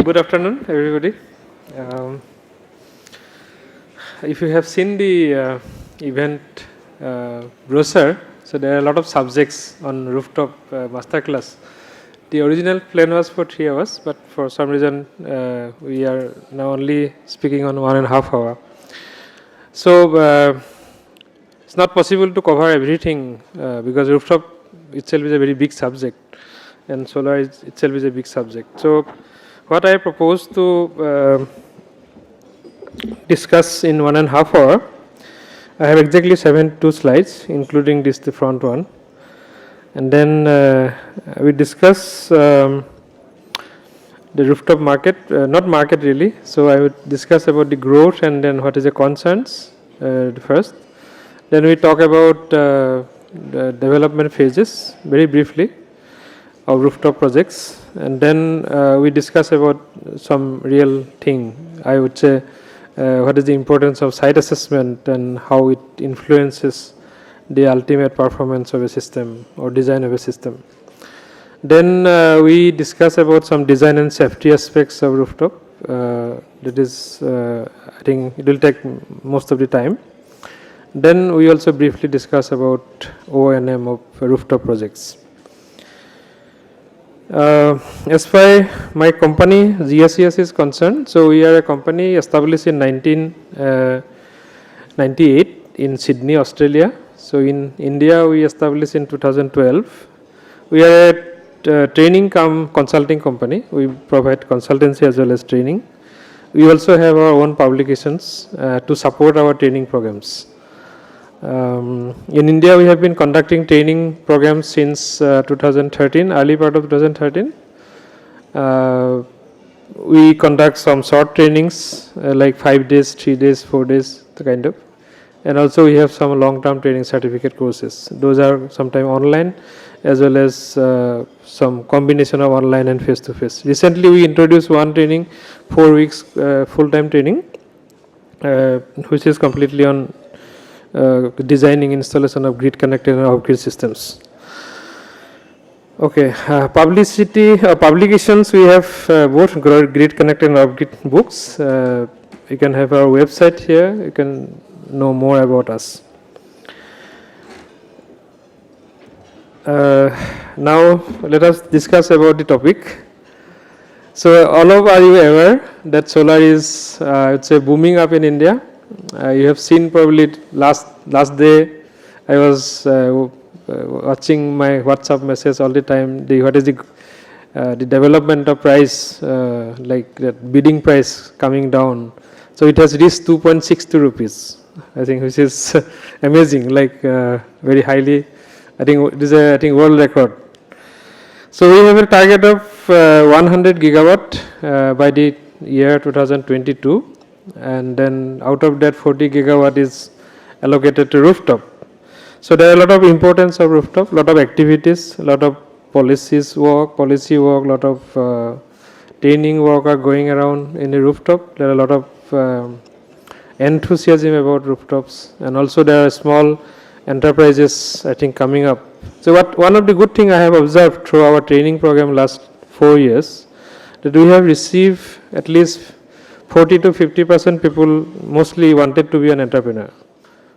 Good afternoon, everybody. Um, if you have seen the event brochure, so there are a lot of subjects on rooftop masterclass. The original plan was for 3 hours, but for some reason we are now only speaking on 1.5 hours. So it's not possible to cover everything because rooftop itself is a very big subject, and solar itself is a big subject. So what I propose to discuss in 1.5 hours, I have exactly 72 slides, including this the front one, and then we discuss the rooftop market, not market really. So I would discuss about the growth and then what is the concerns first. Then we talk about the development phases very briefly of rooftop projects, and then we discuss about some real thing. I would say what is the importance of site assessment and how it influences the ultimate performance of a system or design of a system. Then we discuss about some design and safety aspects of rooftop. That is, I think it will take most of the time. Then we also briefly discuss about O&M of rooftop projects. As far as my company GSES is concerned, so we are a company established in 1998 in Sydney, Australia. So in India we established in 2012. We are a training cum consulting company. We provide consultancy as well as training. We also have our own publications to support our training programs. In India, we have been conducting training programs since 2013, early part of 2013. We conduct some short trainings like 5 days, 3 days, 4 days, the kind of. And also we have some long-term training certificate courses. Those are sometimes online as well as some combination of online and face-to-face. Recently, we introduced one training, 4 weeks full-time training, which is completely on designing installation of grid connected and off-grid systems. Okay, publications, we have both grid connected and off-grid books. You can have our website here, you can know more about us. Now let us discuss about the topic. So all of are you aware that solar is I would say booming up in India? You have seen probably last day I was watching my WhatsApp message all the time. What is the development of price, like that bidding price coming down? So it has reached 2.62 rupees. I think which is amazing, like very highly. I think it is a world record. So we have a target of 100 gigawatt by the year 2022. And then out of that 40 gigawatt is allocated to rooftop. So there are a lot of importance of rooftop, lot of activities, lot of policy work, lot of training work are going around in the rooftop. There are a lot of enthusiasm about rooftops, and also there are small enterprises I think coming up. So one of the good thing I have observed through our training program last 4 years, that we have received at least 40 to 50% people mostly wanted to be an entrepreneur,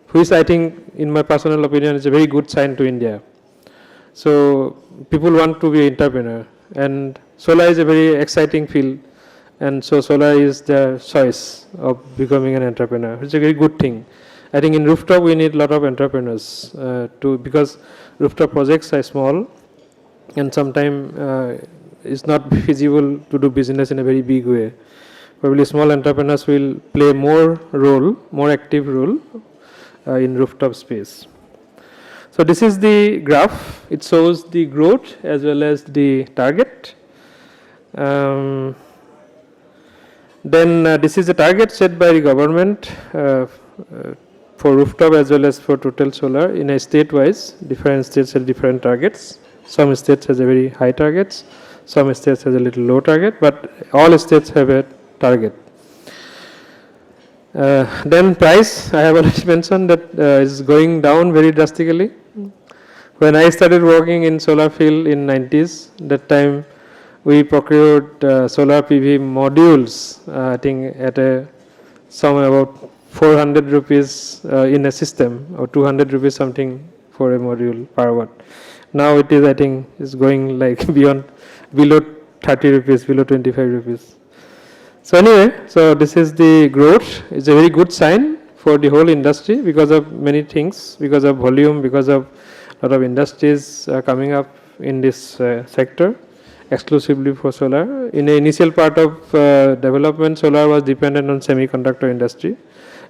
which I think in my personal opinion is a very good sign to India. So people want to be an entrepreneur, and solar is a very exciting field, and so solar is the choice of becoming an entrepreneur. It's a very good thing. I think in rooftop we need a lot of entrepreneurs because rooftop projects are small, and sometimes it's not feasible to do business in a very big way. Probably small entrepreneurs will play more active role in rooftop space. So this is the graph. It shows the growth as well as the target. Then this is the target set by the government for rooftop as well as for total solar in a state-wise. Different states have different targets. Some states has a very high targets. Some states has a little low target, but all states have a target. Then price, I have already mentioned that is going down very drastically. When I started working in solar field in 90s, that time we procured solar PV modules, I think at some about 400 rupees in a system, or 200 rupees something for a module per watt. Now it is, I think, is going like beyond, below 30 rupees, below 25 rupees. So anyway, so this is the growth. It's a very good sign for the whole industry because of many things, because of volume, because of a lot of industries coming up in this sector exclusively for solar. In the initial part of development, solar was dependent on semiconductor industry.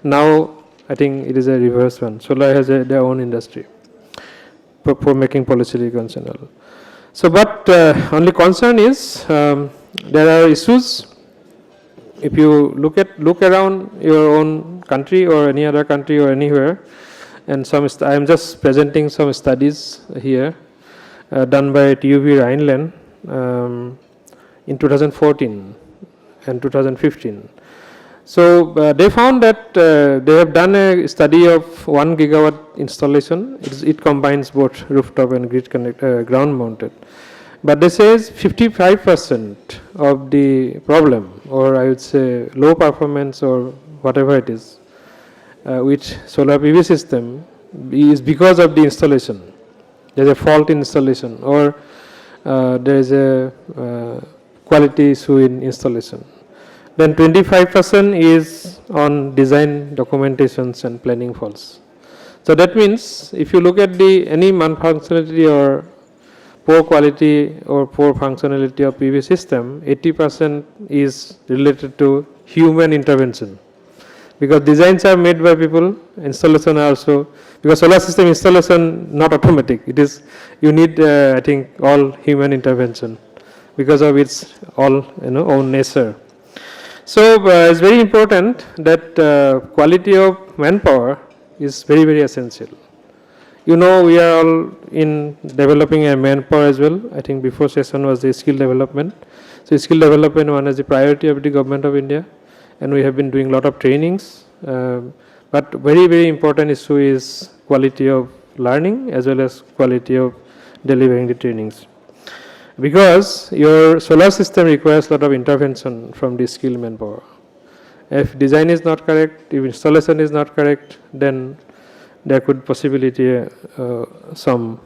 Now I think it is a reverse one. Solar has their own industry for making polysilicon and all. So, but only concern is there are issues. If you look around your own country or any other country or anywhere, and I am just presenting some studies here done by TUV Rhineland in 2014 and 2015. So they found that they have done a study of 1 gigawatt installation. It combines both rooftop and grid ground mounted. But they say 55% of the problem, or I would say low performance or whatever it is, with solar PV system is because of the installation. There is a fault in installation, or there is a quality issue in installation. Then 25% is on design documentations and planning faults. So that means if you look at any malfunctionality or poor quality or poor functionality of PV system, 80% is related to human intervention. Because designs are made by people, installation also, because solar system installation not automatic. It is, you need I think all human intervention because of its all own nature. So it's very important that quality of manpower is very, very essential. We are all in developing a manpower as well. I think before session was the skill development. So skill development one is the priority of the government of India, and we have been doing a lot of trainings. But very, very important issue is quality of learning as well as quality of delivering the trainings. Because your solar system requires a lot of intervention from the skilled manpower. If design is not correct, if installation is not correct, then there could possibility some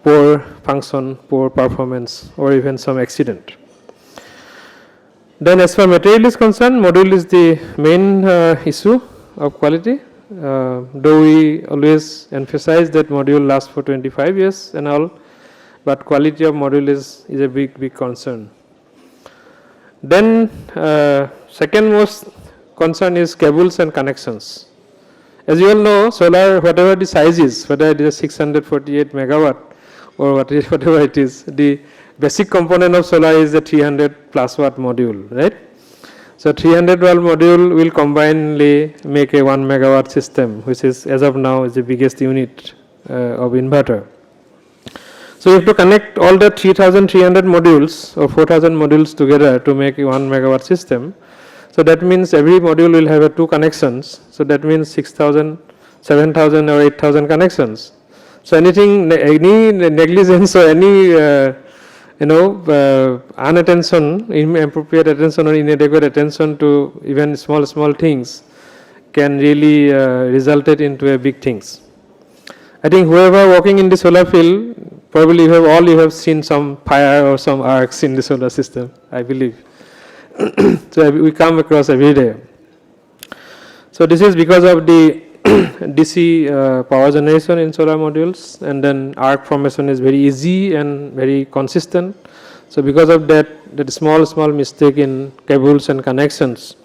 poor function, poor performance, or even some accident. Then as far as material is concerned, module is the main issue of quality. Though we always emphasize that module lasts for 25 years and all, but quality of module is a big concern. Then second most concern is cables and connections. As you all know, solar, whatever the size is, whether it is 648 megawatt or whatever it is, the basic component of solar is the 300 plus watt module, right? So 300 watt module will combinedly make a 1 megawatt system, which is as of now is the biggest unit of inverter. So you have to connect all the 3300 modules or 4000 modules together to make a 1 megawatt system. So that means every module will have 2 connections. So that means 6000, 7000 or 8000 connections. So any negligence or any unattention, inappropriate attention or inadequate attention to even small things can really result it into a big things. I think whoever working in the solar field, probably you have seen some fire or some arcs in the solar system, I believe. So we come across every day. So this is because of the DC power generation in solar modules, and then arc formation is very easy and very consistent. So because of that small mistake in cables and connections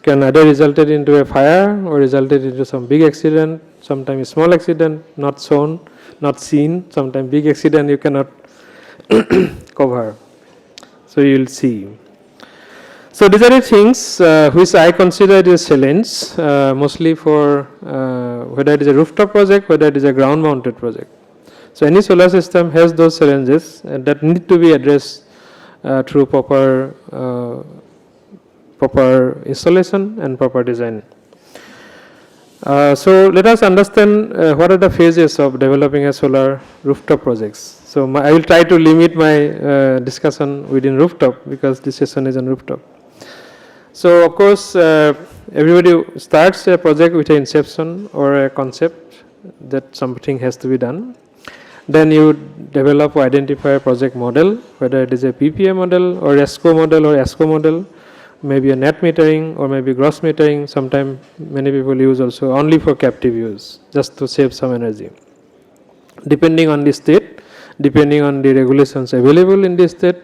can either result into a fire or resulted into some big accident, sometimes small accident, not shown, not seen, sometimes big accident you cannot cover. So you will see. So these are the things which I consider is challenge, mostly for whether it is a rooftop project, whether it is a ground mounted project. So any solar system has those challenges that need to be addressed through proper installation and proper design. So let us understand what are the phases of developing a solar rooftop projects. So I will try to limit my discussion within rooftop because this session is on rooftop. So of course, everybody starts a project with an inception or a concept that something has to be done. Then you develop or identify a project model, whether it is a PPA model or ESCO model or ESCO model, maybe a net metering or maybe gross metering. Sometimes many people use also only for captive use, just to save some energy. Depending on the state, depending on the regulations available in the state,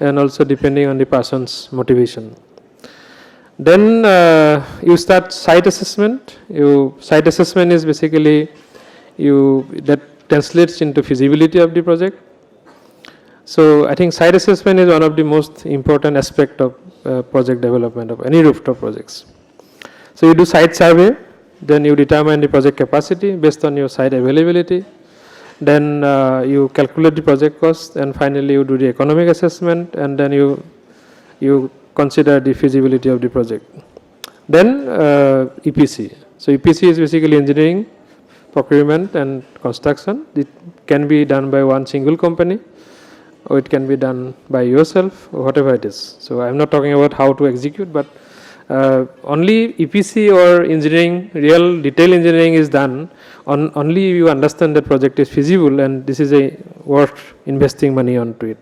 and also depending on the person's motivation. Then you start site assessment. Site assessment is basically that translates into feasibility of the project. So I think site assessment is one of the most important aspect of project development of any rooftop projects. So you do site survey, then you determine the project capacity based on your site availability. Then you calculate the project cost, and finally you do the economic assessment, and then you consider the feasibility of the project. Then EPC. So EPC is basically engineering, procurement and construction. It can be done by one single company, or it can be done by yourself, or whatever it is. So I am not talking about how to execute, but only EPC or engineering, real detail engineering is done only you understand that project is feasible and this is worth investing money onto it.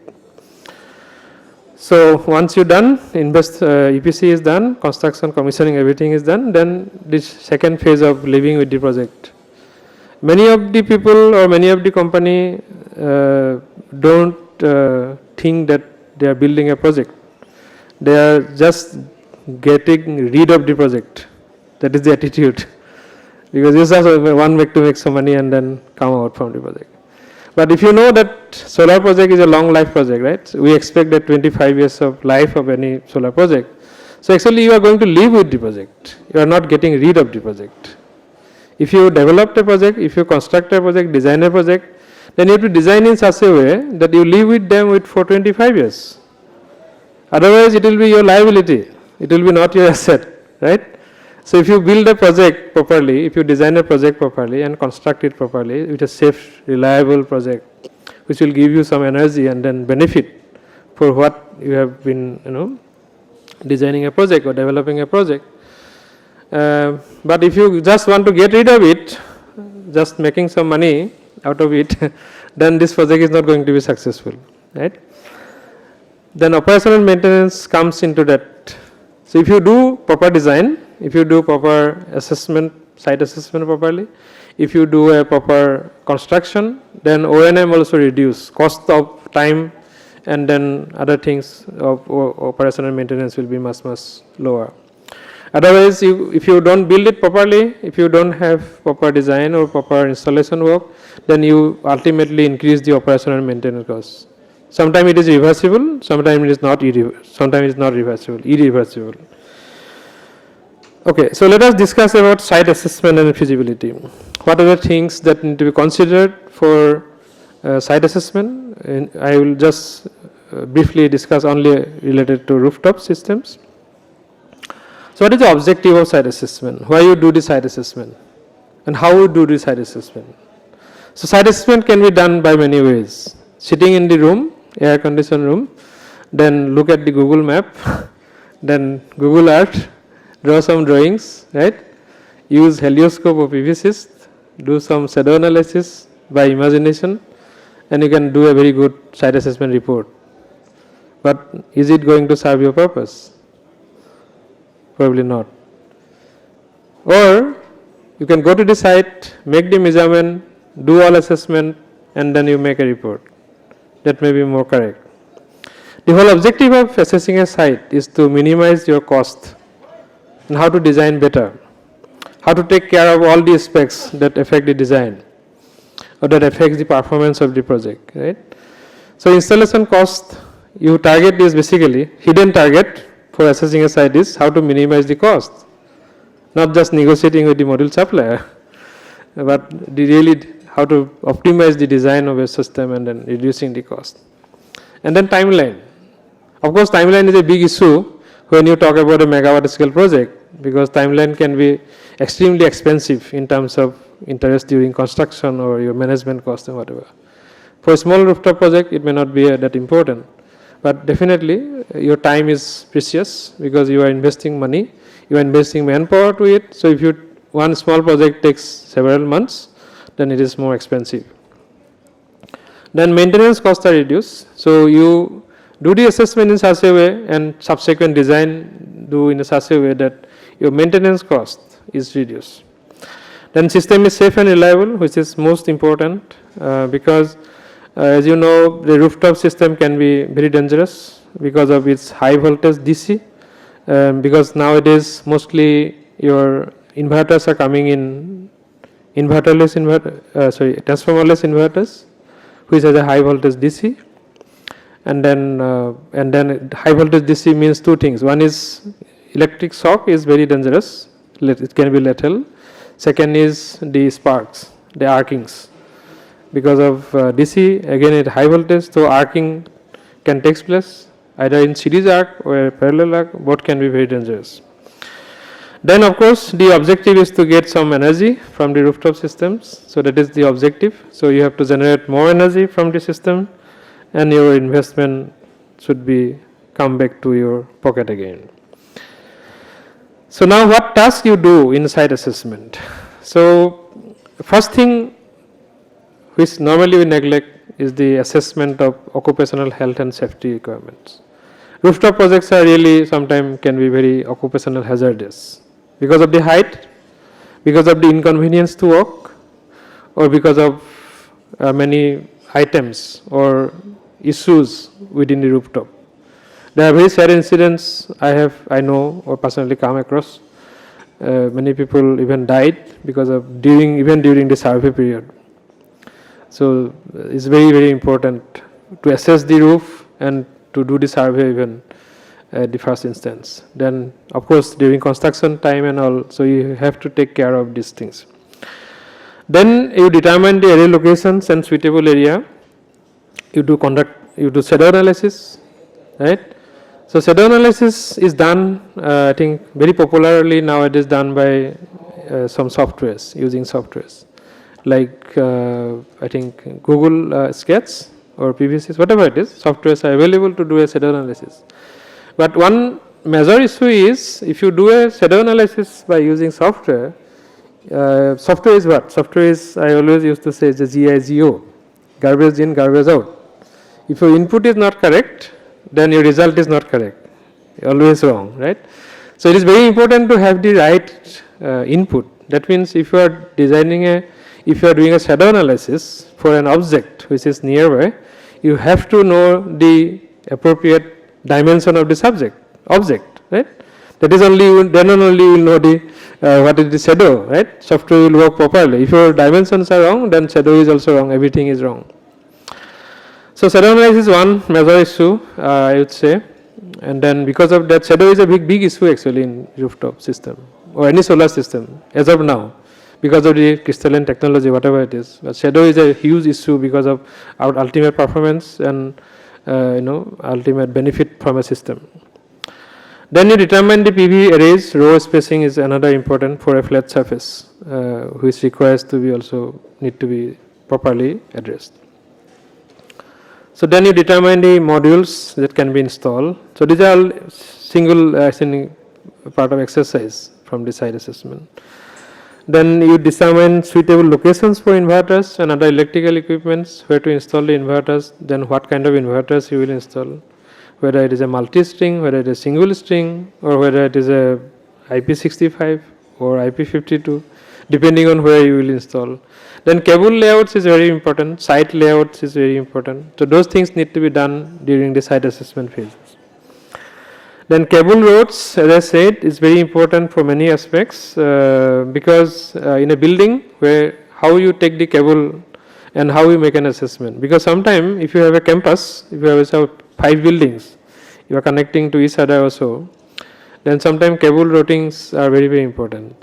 So once you're done, EPC is done, construction, commissioning, everything is done, then this second phase of living with the project. Many of the people or many of the company don't think that they are building a project. They are just getting rid of the project. That is the attitude. Because this is one way to make some money and then come out from the project. But if you know that solar project is a long life project, right? So we expect that 25 years of life of any solar project. So actually you are going to live with the project. You are not getting rid of the project. If you develop a project, if you construct a project, design a project, then you have to design in such a way that you live with them for 25 years. Otherwise it will be your liability. It will be not your asset, right? So if you build a project properly, if you design a project properly and construct it properly, it's a safe, reliable project which will give you some energy and then benefit for what you have been, designing a project or developing a project. But if you just want to get rid of it, just making some money out of it, then this project is not going to be successful, right? Then operational maintenance comes into that. So if you do proper design, if you do proper assessment, site assessment properly, if you do a proper construction, then O&M also reduce, cost of time and then other things of operational maintenance will be much lower. Otherwise, if you don't build it properly, if you don't have proper design or proper installation work, then you ultimately increase the operational maintenance cost. Sometimes it is reversible, sometimes it is not reversible, irreversible. Okay, so let us discuss about site assessment and feasibility. What are the things that need to be considered for site assessment? And I will just briefly discuss only related to rooftop systems. So what is the objective of site assessment? Why you do the site assessment? And how you do the site assessment? So site assessment can be done by many ways. Sitting in the room, air conditioned room, then look at the Google map, then Google Earth, draw some drawings, right? Use helioscope or PVCist, do some shadow analysis by imagination, and you can do a very good site assessment report. But is it going to serve your purpose? Probably not. Or you can go to the site, make the measurement, do all assessment, and then you make a report. That may be more correct. The whole objective of assessing a site is to minimize your cost and how to design better, how to take care of all the aspects that affect the design or that affects the performance of the project, right? So installation cost, you target is basically hidden target for assessing a site is how to minimize the cost, not just negotiating with the module supplier, but really how to optimize the design of a system and then reducing the cost. And then timeline. Of course, timeline is a big issue when you talk about a megawatt scale project, because timeline can be extremely expensive in terms of interest during construction or your management cost and whatever. For a small rooftop project, it may not be that important, but definitely your time is precious because you are investing money, you are investing manpower to it. So if one small project takes several months, then it is more expensive. Then maintenance costs are reduced. So you do the assessment in such a way and subsequent design do in such a way that your maintenance cost is reduced. Then system is safe and reliable, which is most important because as you know, the rooftop system can be very dangerous because of its high voltage DC. Because nowadays mostly your inverters are coming in transformerless inverters, which has a high voltage DC. And then high voltage DC means two things. One is electric shock is very dangerous. It can be lethal. Second is the sparks, the arcings. Because of DC, again at high voltage, so arcing can take place either in series arc or parallel arc, both can be very dangerous. Then of course the objective is to get some energy from the rooftop systems, so that is the objective. So you have to generate more energy from the system and your investment should be come back to your pocket again. So now what task you do in site assessment? So first thing which normally we neglect is the assessment of occupational health and safety requirements. Rooftop projects are really sometimes can be very occupational hazardous because of the height, because of the inconvenience to work, or because of many items or issues within the rooftop. There are very sad incidents I know or personally come across. Many people even died because of even during the survey period. So it's very, very important to assess the roof and to do the survey even at the first instance. Then of course during construction time and all, so you have to take care of these things. Then you determine the area locations and suitable area. You do shadow analysis, right? So shadow analysis is done, I think very popularly nowadays done by some softwares, using softwares like I think Google Sketch or PVCs, whatever it is, softwares are available to do a shadow analysis. But one major issue is if you do a shadow analysis by using software, software is what? Software is, I always used to say, the GIGO, garbage in, garbage out. If your input is not correct, then your result is not correct, always wrong, right? So it is very important to have the right input. That means if you are if you are doing a shadow analysis for an object which is nearby, you have to know the appropriate dimension of the object, right? That is then only you will know what is the shadow, right? Software will work properly. If your dimensions are wrong, then shadow is also wrong, everything is wrong. So shadow analysis is one major issue, I would say, and then because of that, shadow is a big issue actually in rooftop system or any solar system as of now, because of the crystalline technology, whatever it is. But shadow is a huge issue because of our ultimate performance and ultimate benefit from a system. Then you determine the PV arrays. Row spacing is another important for a flat surface, which requires to be also need to be properly addressed. So then you determine the modules that can be installed. So these are all single part of exercise from the site assessment. Then you determine suitable locations for inverters and other electrical equipments, where to install the inverters, then what kind of inverters you will install, whether it is a multi-string, whether it is single string, or whether it is a IP65 or IP52, depending on where you will install. Then cable layouts is very important, site layouts is very important. So those things need to be done during the site assessment phases. Then cable roads, as I said, is very important for many aspects because in a building where how you take the cable and how you make an assessment. Because sometimes if you have a campus, if you have 5 buildings, you are connecting to each other also, then sometimes cable routings are very, very important.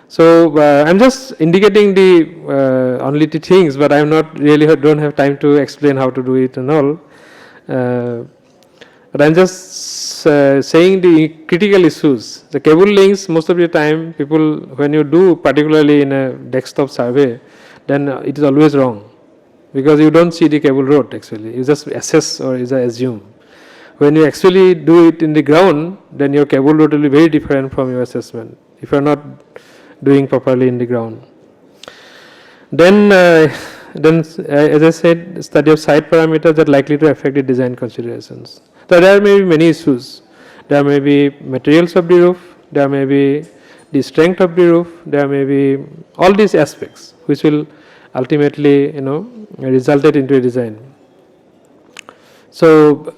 So I'm just indicating the only the things, but I'm not really don't have time to explain how to do it and all. But I'm just saying the critical issues. The cable links, most of the time, people, when you do, particularly in a desktop survey, then it is always wrong. Because you don't see the cable road actually. You just assess or you just assume. When you actually do it in the ground, then your cable road will be very different from your assessment if you are not doing properly in the ground. Then, as I said, study of site parameters that are likely to affect the design considerations. So there may be many issues. There may be materials of the roof, there may be the strength of the roof, there may be all these aspects which will ultimately, resulted into a design. So,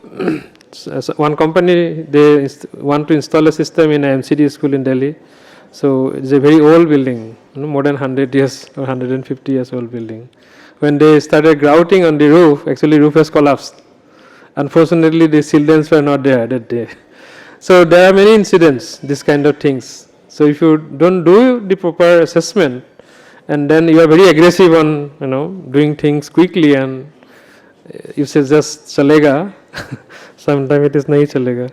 one company, they want to install a system in a MCD school in Delhi. So it's a very old building, more than 100 years or 150 years old building. When they started grouting on the roof, actually roof has collapsed. Unfortunately, the children were not there that day. So there are many incidents, this kind of things. So if you don't do the proper assessment, and then you are very aggressive on doing things quickly, and you say just chalega, sometimes it is nahi chalega.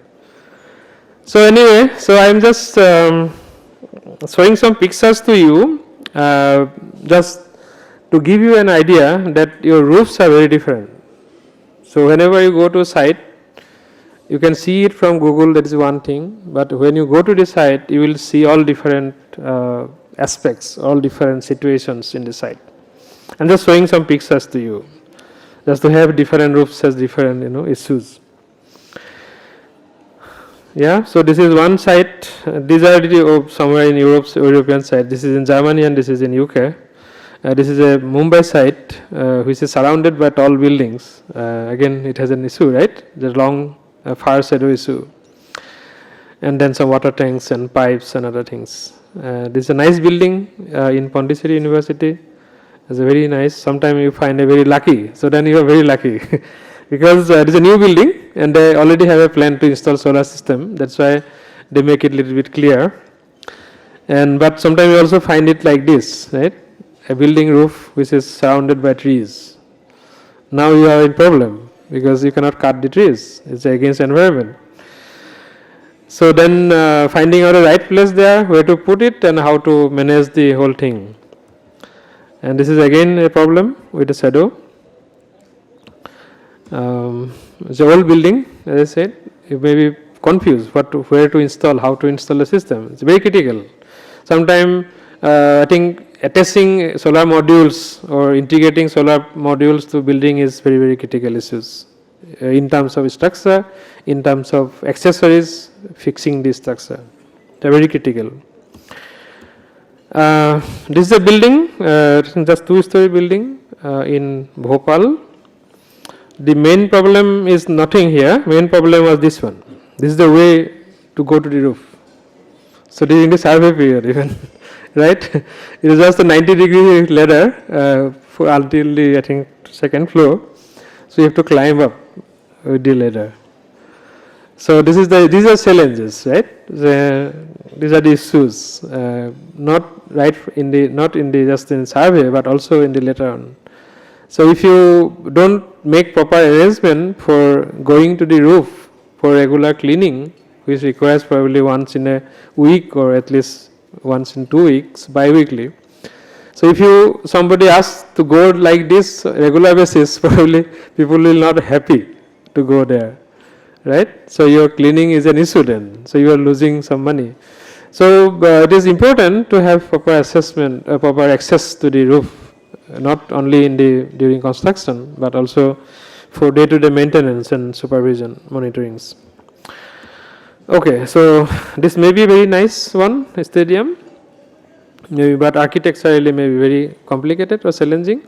So anyway, so I am just showing some pictures to you, just to give you an idea that your roofs are very different. So whenever you go to a site, you can see it from Google, that is one thing, but when you go to the site, you will see all different aspects, all different situations in the site. I'm just showing some pictures to you, just to have different roofs has different issues. Yeah, so this is one site. These are somewhere in European site. This is in Germany and this is in UK. This is a Mumbai site which is surrounded by tall buildings. Again, it has an issue, right? The long fire shadow issue. And then some water tanks and pipes and other things. This is a nice building in Pondicherry University. It's a very nice. Sometimes you find a very lucky. So then you are very lucky. Because it is a new building and they already have a plan to install solar system. That's why they make it a little bit clear. But sometimes you also find it like this, right? A building roof which is surrounded by trees. Now you are in problem because you cannot cut the trees. It's against environment. So then finding out the right place there, where to put it and how to manage the whole thing. And this is again a problem with the shadow. It's an old building, as I said. You may be confused where to install, how to install the system. It's very critical. Sometimes I think attaching solar modules or integrating solar modules to building is very, very critical issues. In terms of structure, in terms of accessories, fixing the structure. They are very critical. This is a building, just two-story building in Bhopal. The main problem is nothing here. Main problem was this one. This is the way to go to the roof. So during the survey period even, right? It is just a 90-degree ladder for until the, I think, second floor. So you have to climb up with the ladder. So these are challenges, right? These are the issues, not just in survey, but also in the later on. So if you don't make proper arrangement for going to the roof for regular cleaning, which requires probably once in a week or at least once in 2 weeks, bi-weekly. So if somebody asks to go like this regular basis, probably people will not be happy to go there, right? So your cleaning is an issue then. So you are losing some money. So it is important to have proper assessment, proper access to the roof. Not only during construction, but also for day-to-day maintenance and supervision, monitorings. Okay, so this may be a very nice one, stadium, maybe, but architecturally may be very complicated or challenging.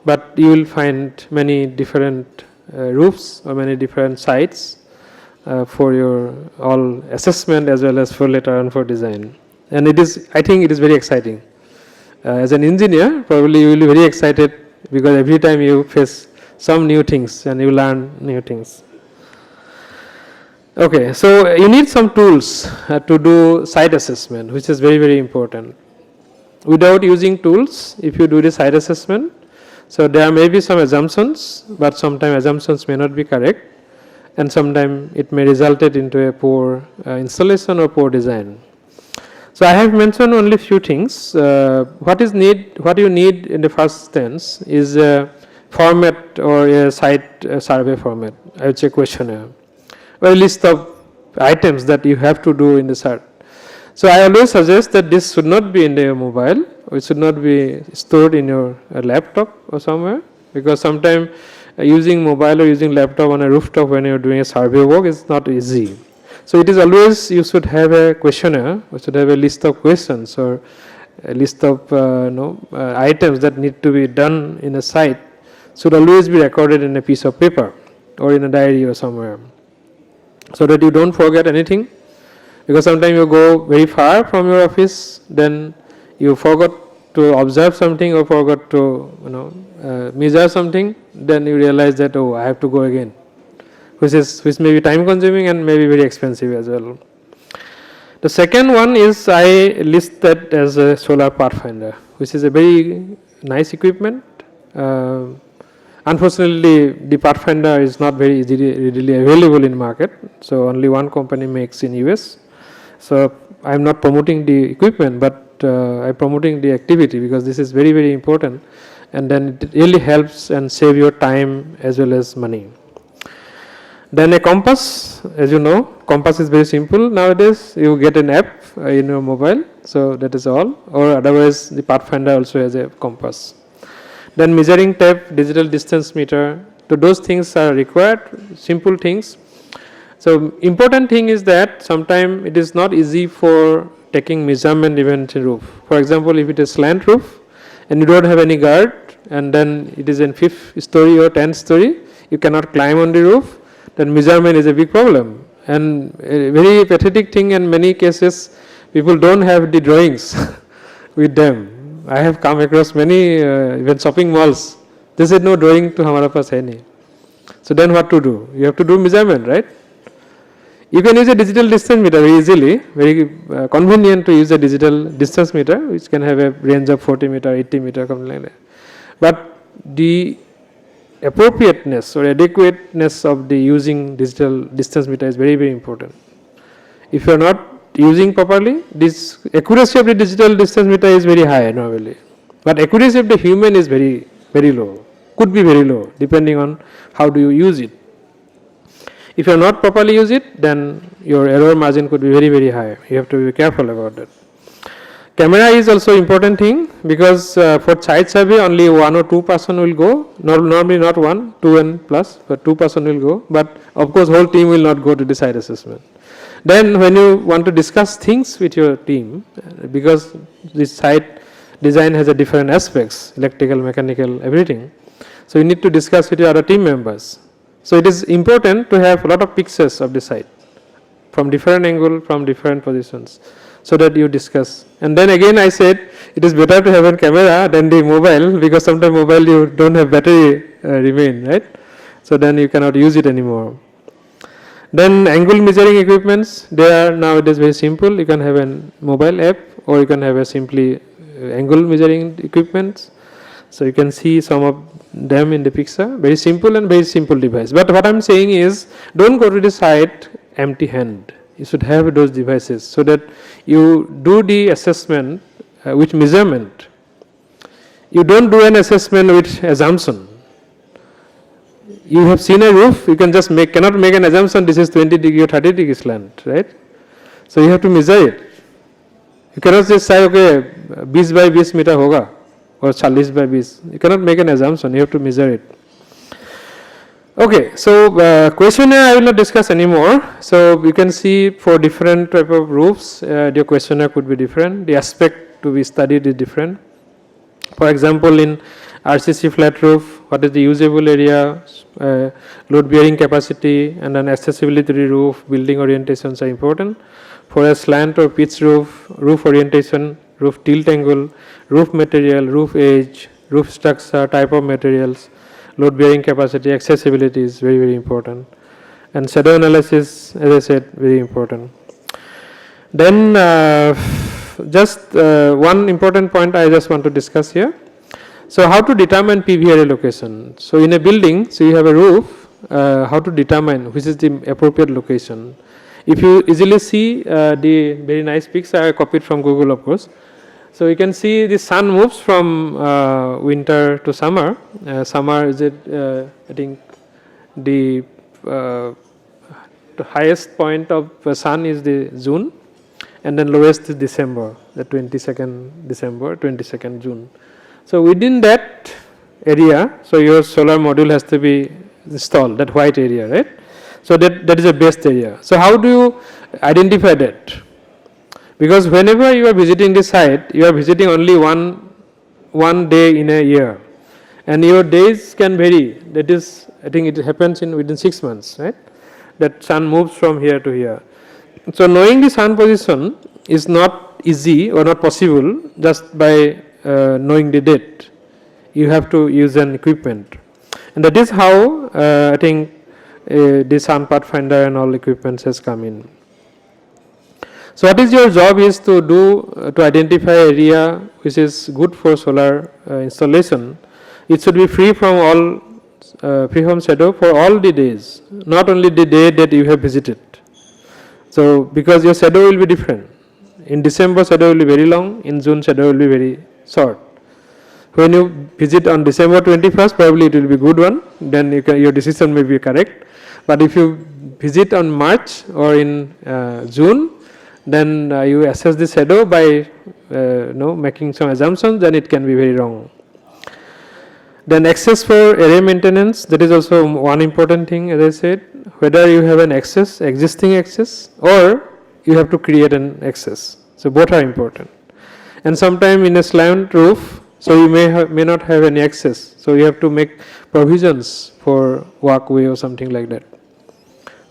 But you will find many different roofs or many different sites for your all assessment as well as for later on for design. And I think it is very exciting. As an engineer, probably you will be very excited because every time you face some new things and you learn new things. Okay, so you need some tools to do site assessment, which is very, very important. Without using tools, if you do the site assessment, so there may be some assumptions, but sometimes assumptions may not be correct. and sometimes it may result it into a poor installation or poor design. So I have mentioned only few things. What you need in the first instance is a format or a site survey format. I would say questionnaire, or a list of items that you have to do in the site. So I always suggest that this should not be in your mobile, or it should not be stored in your laptop or somewhere, because sometimes using mobile or using laptop on a rooftop when you are doing a survey work is not easy. So it is always, you should have a questionnaire, you should have a list of questions or a list of items that need to be done in a site, should always be recorded in a piece of paper or in a diary or somewhere, so that you don't forget anything. Because sometimes you go very far from your office, then you forgot to observe something or forgot to measure something, then you realize that, oh, I have to go again, which may be time consuming and may be very expensive as well. The second one is, I list that as a solar pathfinder, which is a very nice equipment. Unfortunately, the pathfinder is not very readily available in market, so only one company makes in US. So I am not promoting the equipment, but I am promoting the activity, because this is very, very important, and then it really helps and save your time as well as money. Then a compass, as you know, compass is very simple nowadays. You get an app in your mobile, so that is all, or otherwise the pathfinder also has a compass. Then measuring tape, digital distance meter, so those things are required, simple things. So important thing is that sometimes it is not easy for taking measurement even in roof. For example, if it is slant roof and you don't have any guard, and then it is in 5th story or 10th story, you cannot climb on the roof, then measurement is a big problem. And a very pathetic thing, in many cases people don't have the drawings with them. I have come across many even shopping malls, they said no drawing to hamara paas hai nahi. So then what to do? You have to do measurement, right? You can use a digital distance meter very easily, very convenient to use a digital distance meter, which can have a range of 40 meter, 80 meter, something like that. But the appropriateness or adequateness of the using digital distance meter is very, very important. If you are not using properly, this accuracy of the digital distance meter is very high normally, but accuracy of the human is very, very low, could be very low depending on how do you use it. If you are not properly use it, then your error margin could be very, very high. You have to be careful about that. Camera is also important thing, because for site survey only 1 or 2 person will go, normally not 1, 2 and plus, but 2 person will go, but of course whole team will not go to the site assessment. Then when you want to discuss things with your team, because this site design has a different aspects, electrical, mechanical, everything, so you need to discuss with your other team members. So it is important to have a lot of pictures of the site from different angle, from different positions, so that you discuss. And then again I said it is better to have a camera than the mobile, because sometimes mobile you don't have battery remain, right? So then you cannot use it anymore. Then angle measuring equipments, they are nowadays very simple. You can have a mobile app, or you can have a simply angle measuring equipments. So you can see some of them in the picture, very simple and very simple device. But what I am saying is, don't go to the site empty hand. You should have those devices, so that you do the assessment with measurement. You don't do an assessment with assumption. You have seen a roof, you can just cannot make an assumption this is 20 degree or 30 degree slant, right? So you have to measure it. You cannot just say, okay, 20 by 20 meter hoga, or 40 by 20. You cannot make an assumption, you have to measure it. Okay, so questionnaire I will not discuss anymore. So you can see for different type of roofs, the questionnaire could be different. The aspect to be studied is different. For example, in RCC flat roof, what is the usable area, load bearing capacity, and then accessibility to the roof, building orientations are important. For a slant or pitch roof, roof orientation, roof tilt angle, roof material, roof age, roof structure, type of materials, load bearing capacity, accessibility is very, very important. And shadow analysis, as I said, very important. Then just one important point I just want to discuss here. So how to determine PVRA location? So in a building, so you have a roof, how to determine which is the appropriate location. If you easily see the very nice pics I copied from Google, of course. So you can see the sun moves from winter to summer. Summer is I think the highest point of sun is the June, and then lowest is December, the 22nd December, 22nd June. So within that area, so your solar module has to be installed, that white area, right? So that is the best area. So how do you identify that? Because whenever you are visiting the site, you are visiting only one day in a year, and your days can vary. That is, I think it happens within 6 months, right? That sun moves from here to here. So knowing the sun position is not easy or not possible just by knowing the date. You have to use an equipment, and that is how I think the Sun Pathfinder and all equipments has come in. So what is your job is to do to identify area which is good for solar installation. It should be free from all free from shadow for all the days, not only the day that you have visited. So because your shadow will be different. In December shadow will be very long, in June shadow will be very short. When you visit on December 21st, probably it will be good one, then your decision may be correct. But if you visit on March or in June, then you assess the shadow by making some assumptions, then it can be very wrong. Then access for array maintenance, that is also one important thing, as I said, whether you have an access, existing access, or you have to create an access. So both are important. And sometime in a slant roof, so you may not have any access. So you have to make provisions for walkway or something like that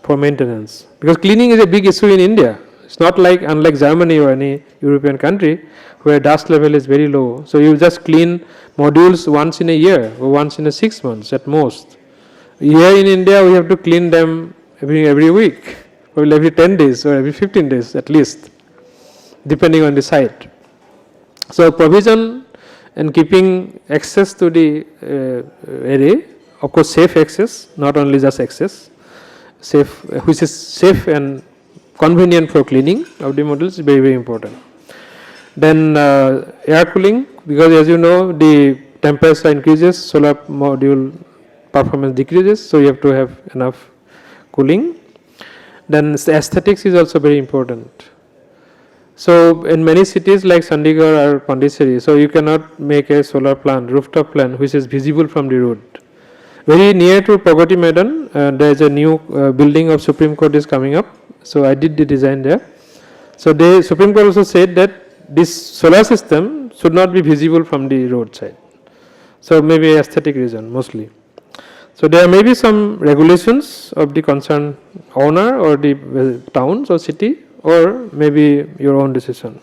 for maintenance. Because cleaning is a big issue in India. It's not like unlike Germany or any European country where dust level is very low. So you just clean modules once in a year or once in a 6 months at most. Here in India we have to clean them every week, or every 10 days or every 15 days at least, depending on the site. So provision and keeping access to the array, of course safe access, not only just access, safe, which is safe and convenient for cleaning of the modules is very, very important. Then air cooling, because as you know the temperature increases, solar module performance decreases, so you have to have enough cooling. Then aesthetics is also very important. So in many cities like Chandigarh or Pondicherry, so you cannot make a solar plant, rooftop plant which is visible from the road. Very near to Pragati Maidan, there is a new building of Supreme Court is coming up. So I did the design there. So the Supreme Court also said that this solar system should not be visible from the roadside. So maybe aesthetic reason mostly. So there may be some regulations of the concerned owner or the towns or city, or maybe your own decision.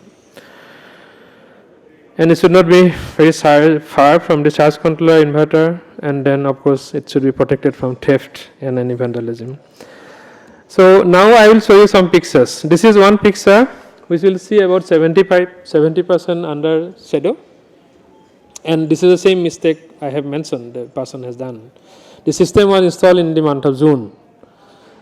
And it should not be very far from the charge controller inverter, and then of course it should be protected from theft and any vandalism. So now I will show you some pictures. This is one picture which will see about 70% under shadow, and this is the same mistake I have mentioned the person has done. The system was installed in the month of June,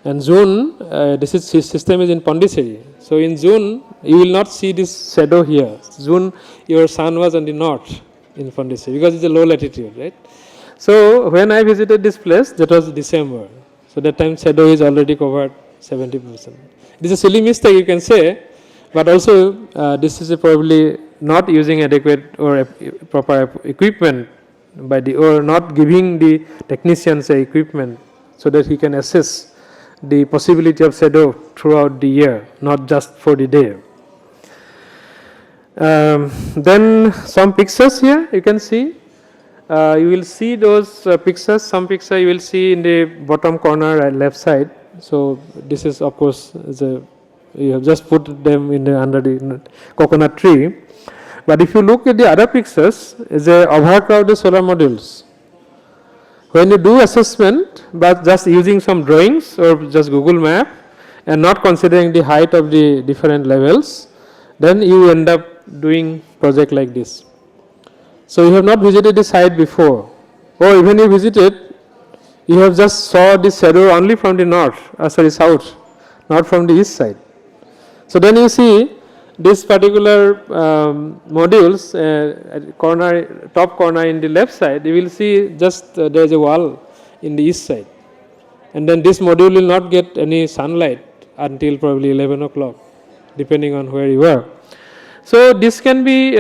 and June this system is in Pondicherry. So in June you will not see this shadow here. June your sun was on the north in Pondicherry because it's a low latitude, right? So when I visited this place, that was December. So that time shadow is already covered 70%. This is a silly mistake you can say, but also this is probably not using adequate or proper equipment or not giving the technicians equipment so that he can assess the possibility of shadow throughout the year, not just for the day. Then some pictures here you can see. You will see those pictures. Some picture you will see in the bottom corner left side. So this is of course you have just put them in under the coconut tree. But if you look at the other pictures, is a overcrowded solar modules. When you do assessment, but just using some drawings or just Google Map and not considering the height of the different levels, then you end up doing project like this. So you have not visited the site before, or even you visited, you have just saw the shadow only from the south, not from the east side. So then you see this particular modules, top corner in the left side, you will see just there is a wall in the east side. And then this module will not get any sunlight until probably 11 o'clock, depending on where you are. So this can be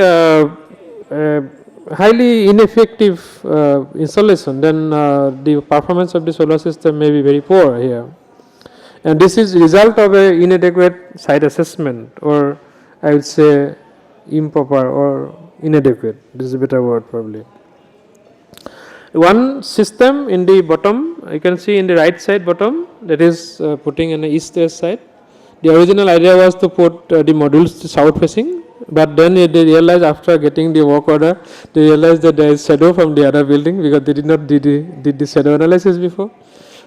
highly ineffective installation, then the performance of the solar system may be very poor here. And this is result of a inadequate site assessment, or I would say improper or inadequate. This is a better word probably. One system in the bottom, you can see in the right side bottom, that is putting in the east-west side. The original idea was to put the modules south facing, but then they realized after getting the work order, they realized that there is shadow from the other building because they did not did the shadow analysis before.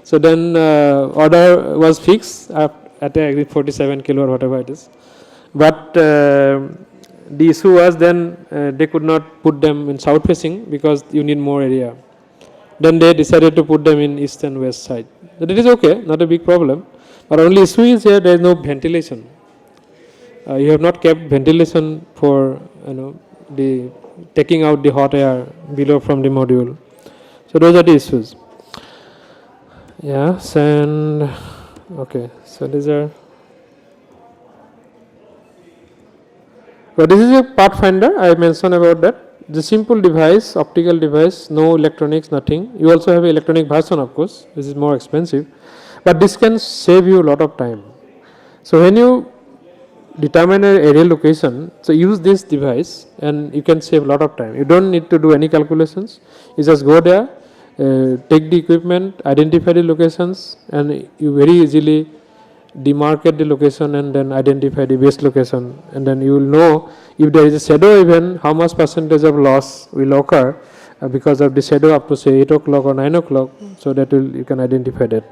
So then order was fixed at 47 kilo or whatever it is. But the issue was then they could not put them in south facing because you need more area. Then they decided to put them in east and west side. That is okay, not a big problem. But only issue is here there is no ventilation. You have not kept ventilation for the taking out the hot air below from the module. So those are the issues. Yes, and okay, so these are. But this is a pathfinder. I mentioned about that. The simple device, optical device, no electronics, nothing. You also have an electronic version, of course. This is more expensive, but this can save you a lot of time. So when you determine an area location, so use this device and you can save a lot of time. You don't need to do any calculations. You just go there, take the equipment, identify the locations, and you very easily demarcate the location and then identify the best location, and then you will know if there is a shadow event, how much percentage of loss will occur because of the shadow up to say 8 o'clock or 9 o'clock, so that you can identify that.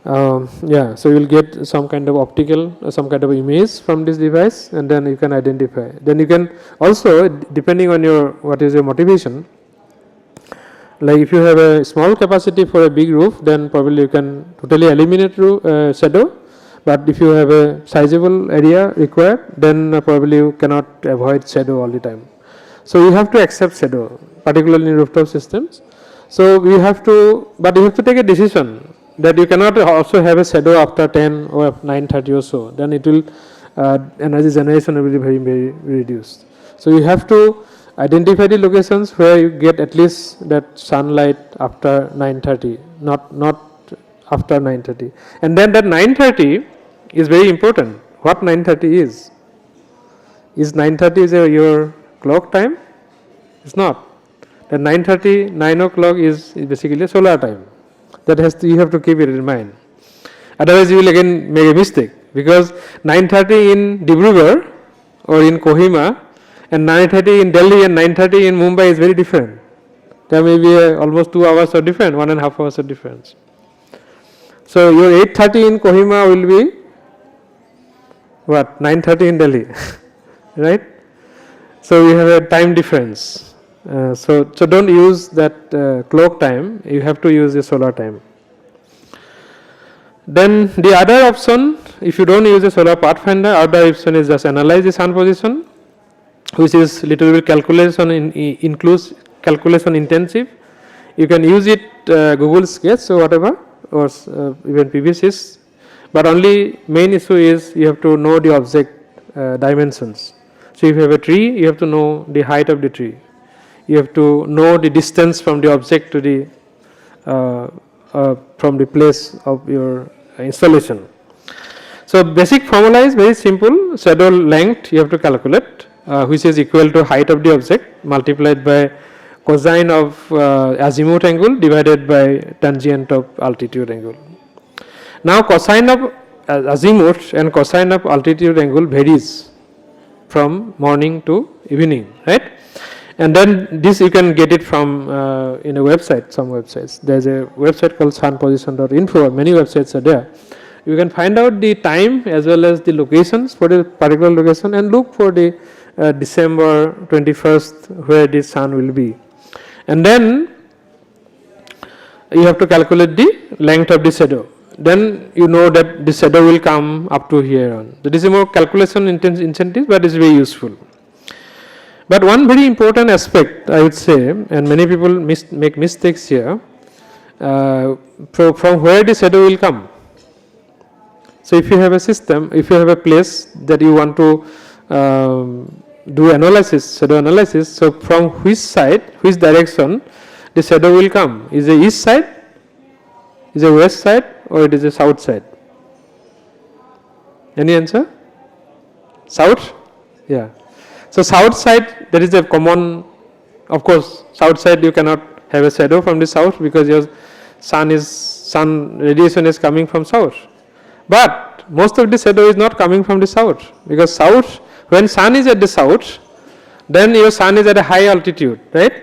Yeah, so you will get some kind of optical, some kind of image from this device, and then you can identify. Then you can also, depending on what is your motivation, like if you have a small capacity for a big roof, then probably you can totally eliminate shadow. But if you have a sizable area required, then probably you cannot avoid shadow all the time. So you have to accept shadow, particularly in rooftop systems. So you have to, but you have to take a decision that you cannot also have a shadow after 10 or 9:30 or so. Then it will energy generation will be very, very reduced. So you have to identify the locations where you get at least that sunlight after 9:30, not after 9:30. And then that 9:30 is very important. What 9:30 is? Is 9:30 is your clock time? It's not. Then 9:30, 9 o'clock is basically a solar time. That you have to keep it in mind. Otherwise, you will again make a mistake, because 9:30 in Dibrugarh or in Kohima and 9:30 in Delhi and 9:30 in Mumbai is very different. There may be almost 2 hours of difference, 1.5 hours of difference. So your 8:30 in Kohima will be what? 9:30 in Delhi, right? So we have a time difference. So don't use that clock time. You have to use the solar time. Then the other option, if you don't use a solar pathfinder, other option is just analyze the sun position, which is little bit includes calculation intensive. You can use it Google Sketch or whatever, or even PVSys, but only main issue is you have to know the object dimensions. So if you have a tree, you have to know the height of the tree. You have to know the distance from the object to the from the place of your installation. So basic formula is very simple. Shadow length you have to calculate, which is equal to height of the object multiplied by cosine of azimuth angle divided by tangent of altitude angle. Now cosine of azimuth and cosine of altitude angle varies from morning to evening, right? And then this you can get it from in a website, some websites. There is a website called sunposition.info. Many websites are there. You can find out the time as well as the locations for the particular location and look for the December 21st where the sun will be. And then you have to calculate the length of the shadow. Then you know that the shadow will come up to here on. That is a more calculation incentive, but it's very useful. But one very important aspect, I would say, and many people make mistakes here, from where the shadow will come. So if you have a system, if you have a place that you want to do analysis, shadow analysis, so from which side, which direction the shadow will come? Is it east side, is it west side, or it is a south side? Any answer? South? Yeah. So south side, there is a common, of course, south side you cannot have a shadow from the south because your sun radiation is coming from south. But most of the shadow is not coming from the south, because south, when sun is at the south, then your sun is at a high altitude, right?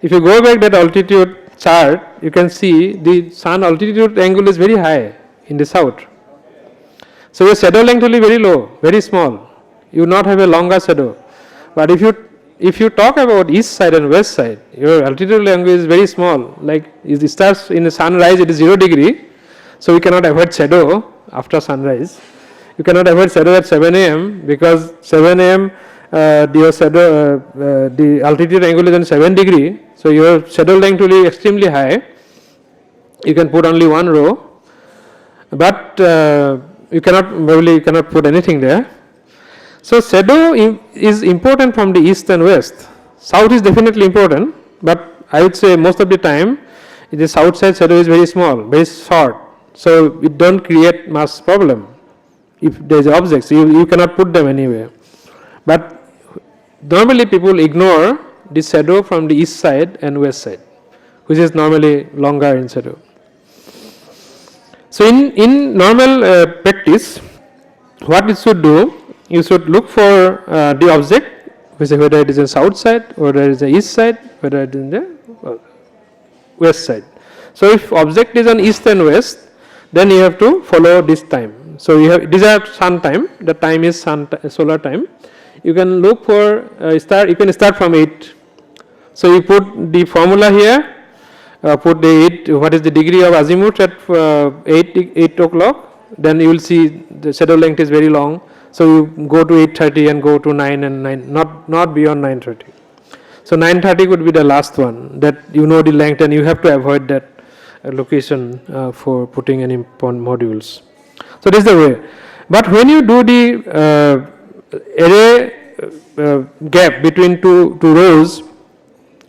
If you go back that altitude chart, you can see the sun altitude angle is very high in the south. So your shadow length will be very low, very small. You will not have a longer shadow. But if you talk about east side and west side, your altitude angle is very small. Like it starts in the sunrise, it is 0 degree, so we cannot avoid shadow after sunrise. You cannot avoid shadow at 7 a.m. because 7 a.m. The altitude angle is in 7 degree, so your shadow length will be extremely high. You can put only one row, but you cannot put anything there. So shadow is important from the east and west. South is definitely important, but I would say most of the time the south side shadow is very small, very short, so it don't create much problem. If there is objects, you cannot put them anywhere. But normally people ignore the shadow from the east side and west side, which is normally longer in shadow. So in normal practice, what you should do, you should look for the object, whether it is in south side, or whether it is the east side, whether it is in the west side. So if object is on east and west, then you have to follow this time. So you have, these are sun time, the time is solar time. You can look for you can start from 8. So you put the formula here, put the 8, what is the degree of azimuth at 8 o'clock, then you will see the shadow length is very long. So you go to 8:30 and go to 9 and 9, not beyond 9:30. So 9:30 could be the last one that you know the length, and you have to avoid that location for putting any modules. So this is the way. But when you do the array gap between two rows,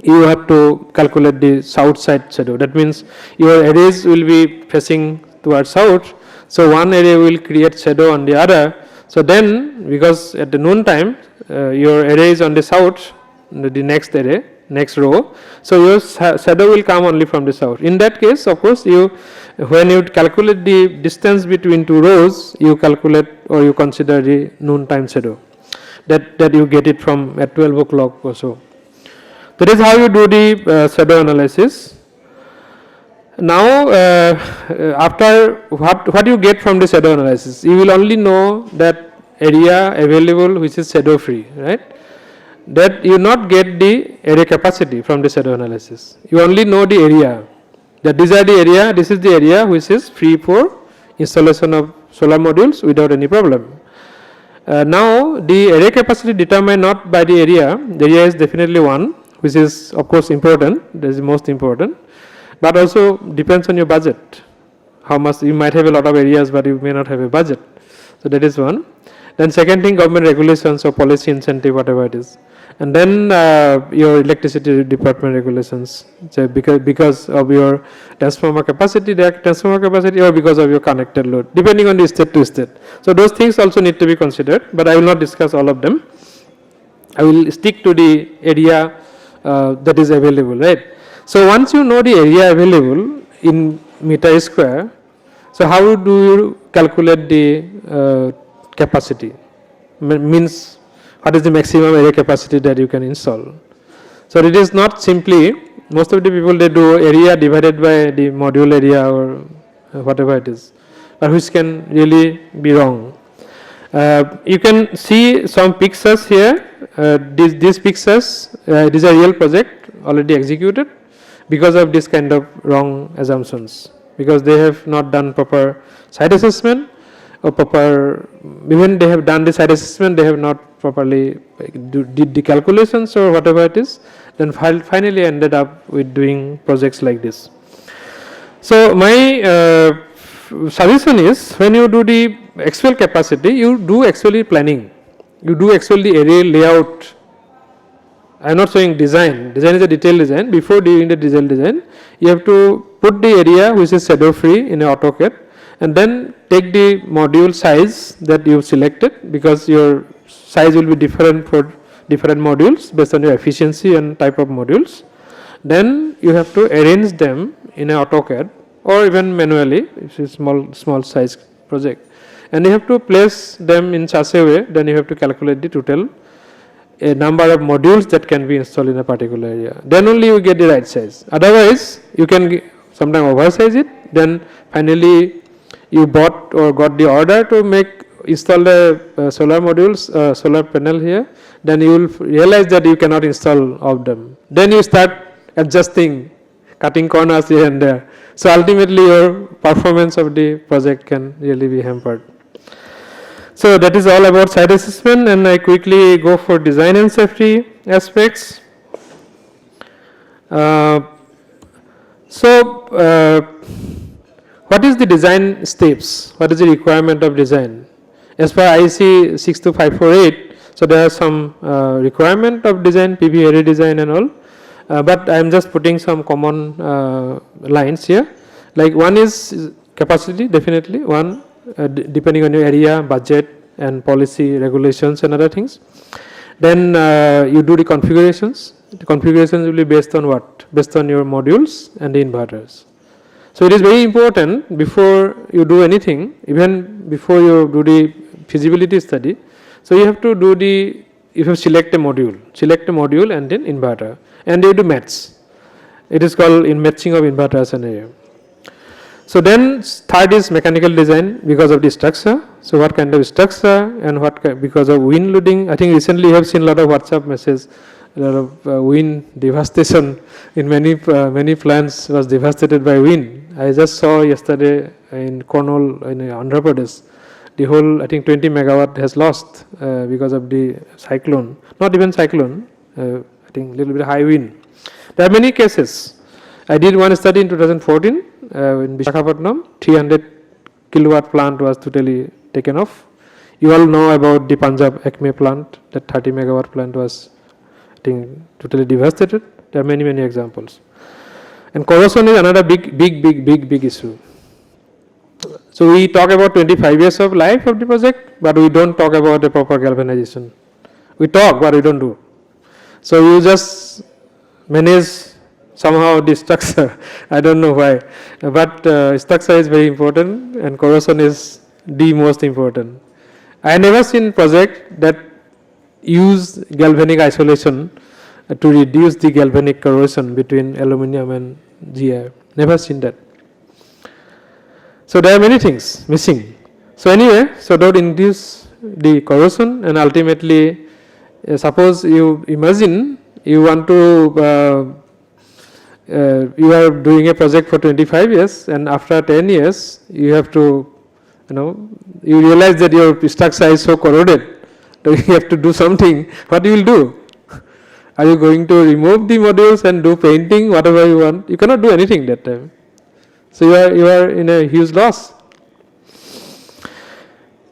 you have to calculate the south side shadow. That means your arrays will be facing towards south. So one array will create shadow on the other. So then, because at the noon time, your array is on the south, the next array, next row, so your shadow will come only from the south. In that case, of course, when you calculate the distance between two rows, you calculate or you consider the noon time shadow. That you get it from at 12 o'clock or so. That is how you do the shadow analysis. Now, after what you get from the shadow analysis, you will only know that area available which is shadow free, right? That you not get the array capacity from the shadow analysis. You only know the area. That these are the area, this is the area which is free for installation of solar modules without any problem. Now, the array capacity determined not by the area is definitely one, which is of course important, that is most important. But also depends on your budget. How much you might have a lot of areas, but you may not have a budget. So that is one. Then second thing, government regulations or policy incentive, whatever it is. And then your electricity department regulations. So because of your transformer capacity, or because of your connected load, depending on the state to state. So those things also need to be considered, but I will not discuss all of them. I will stick to the area that is available, right? So once you know the area available in meter square, so how do you calculate the capacity? Means what is the maximum area capacity that you can install? So it is not simply, most of the people they do area divided by the module area or whatever it is, but which can really be wrong. You can see some pictures here. These pictures, it is a real project already executed. because of this kind of wrong assumptions, because they have not done proper site assessment or proper, even they have done the site assessment, they have not properly did the calculations or whatever it is, then finally ended up with doing projects like this. So my suggestion is, when you do the actual capacity, you do actually planning, you do actually area layout. I am not saying design. Design is a detailed design. Before doing the detailed design, you have to put the area which is shadow free in AutoCAD, and then take the module size that you selected, because your size will be different for different modules based on your efficiency and type of modules. Then you have to arrange them in a AutoCAD or even manually, if it's small size project, and you have to place them in such a way. Then you have to calculate the total a number of modules that can be installed in a particular area. Then only you get the right size. Otherwise, you can sometimes oversize it. Then finally, you bought or got the order to install the solar modules, solar panel here. Then you will realize that you cannot install all of them. Then you start adjusting, cutting corners here and there. So ultimately, your performance of the project can really be hampered. So that is all about site assessment, and I quickly go for design and safety aspects. What is the design steps? What is the requirement of design? As per IEC 62548, so there are some requirement of design, PV area design and all, but I am just putting some common lines here. Like one is capacity, definitely one. Depending on your area, budget and policy, regulations and other things. Then you do the configurations. The configurations will be based on what? Based on your modules and the inverters. So it is very important before you do anything, even before you do the feasibility study. So you have to do select a module and then inverter, and you do maths. It is called matching of inverter scenario. So then third is mechanical design because of the structure. So what kind of structure and because of wind loading. I think recently you have seen a lot of WhatsApp messages, a lot of wind devastation in many plants was devastated by wind. I just saw yesterday in Cornwall in Andhra Pradesh, the whole I think 20 megawatt has lost because of the cyclone. Not even cyclone, I think a little bit high wind. There are many cases. I did one study in 2014 in Visakhapatnam, 300 kilowatt plant was totally taken off. You all know about the Punjab Acme plant, that 30 megawatt plant was, I think, totally devastated. There are many examples. And corrosion is another big issue. So we talk about 25 years of life of the project, but we don't talk about the proper galvanization. We talk, but we don't do. So you just manage somehow the structure. I don't know why, but structure is very important and corrosion is the most important. I have never seen project that use galvanic isolation to reduce the galvanic corrosion between aluminum and GI. Never seen that. So there are many things missing. So anyway, so don't induce the corrosion, and ultimately, suppose you imagine you want to you are doing a project for 25 years and after 10 years you have to, you realize that your structure is so corroded, so you have to do something. What you will do? Are you going to remove the modules and do painting, whatever you want? You cannot do anything that time. So you are in a huge loss.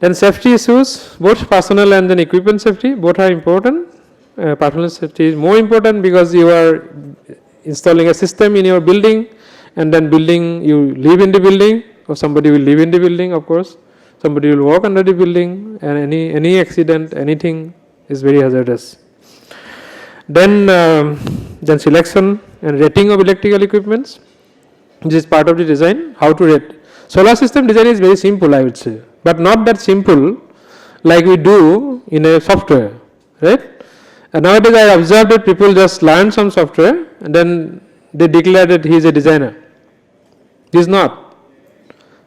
Then safety issues, both personal and then equipment safety, both are important. Personal safety is more important because you are installing a system in your building, and then you live in the building, or somebody will live in the building, of course. Somebody will walk under the building, and any accident, anything is very hazardous. Then selection and rating of electrical equipments. This is part of the design. How to rate. Solar system design is very simple, I would say, but not that simple like we do in a software, right? And nowadays I observed that people just learn some software and then they declare that he is a designer. He is not.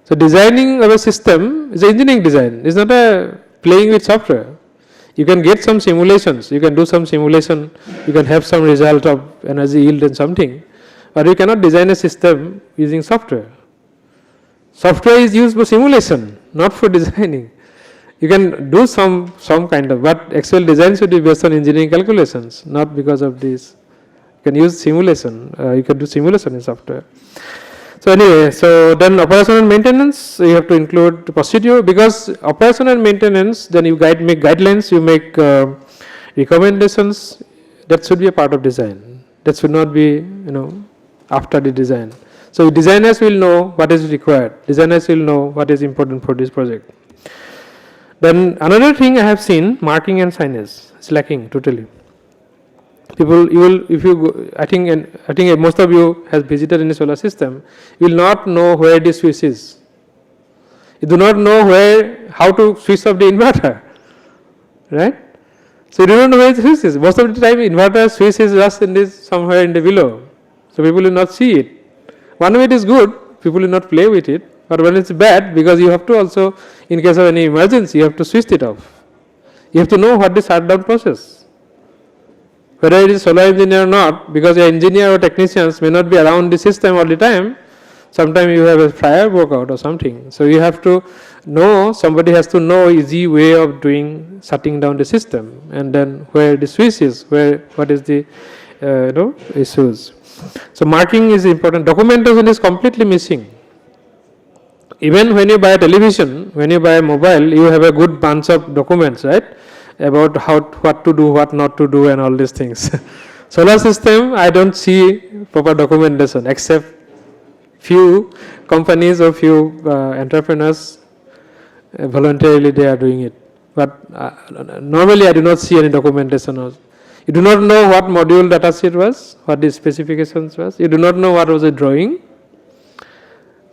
So designing of a system is engineering design. It's not a playing with software. You can get some simulations. You can do some simulation. You can have some result of energy yield and something. but you cannot design a system using software. Software is used for simulation, not for designing. You can do some kind of, but actual design should be based on engineering calculations, not because of this. You can use simulation. You can do simulation in software. So anyway, so then operation and maintenance, you have to include the procedure, because operation and maintenance, then you make guidelines, you make recommendations. That should be a part of design. That should not be, after the design. So designers will know what is required. Designers will know what is important for this project. Then another thing I have seen, marking and signage is lacking totally. People, you will, if you go, I think most of you has visited in a solar system, you will not know where the switch is. You do not know how to switch off the inverter, right? So you do not know where the switch is. Most of the time, inverter switch is just somewhere in the below. So people will not see it. One way it is good, people will not play with it. But when it's bad, because you have to also, in case of any emergency, you have to switch it off. You have to know what the shutdown process. Whether it is solar engineer or not, because your engineer or technicians may not be around the system all the time. Sometimes you have a fire broke out or something. So you have to know, somebody has to know easy way of shutting down the system, and then where the switch is, what is the issues. So marking is important. Documentation is completely missing. Even when you buy a television, when you buy a mobile, you have a good bunch of documents, right? About what to do, what not to do, and all these things. Solar system, I don't see proper documentation, except few companies or few entrepreneurs voluntarily they are doing it. But normally I do not see any documentation. You do not know what module datasheet was, what the specifications was. You do not know what was the drawing.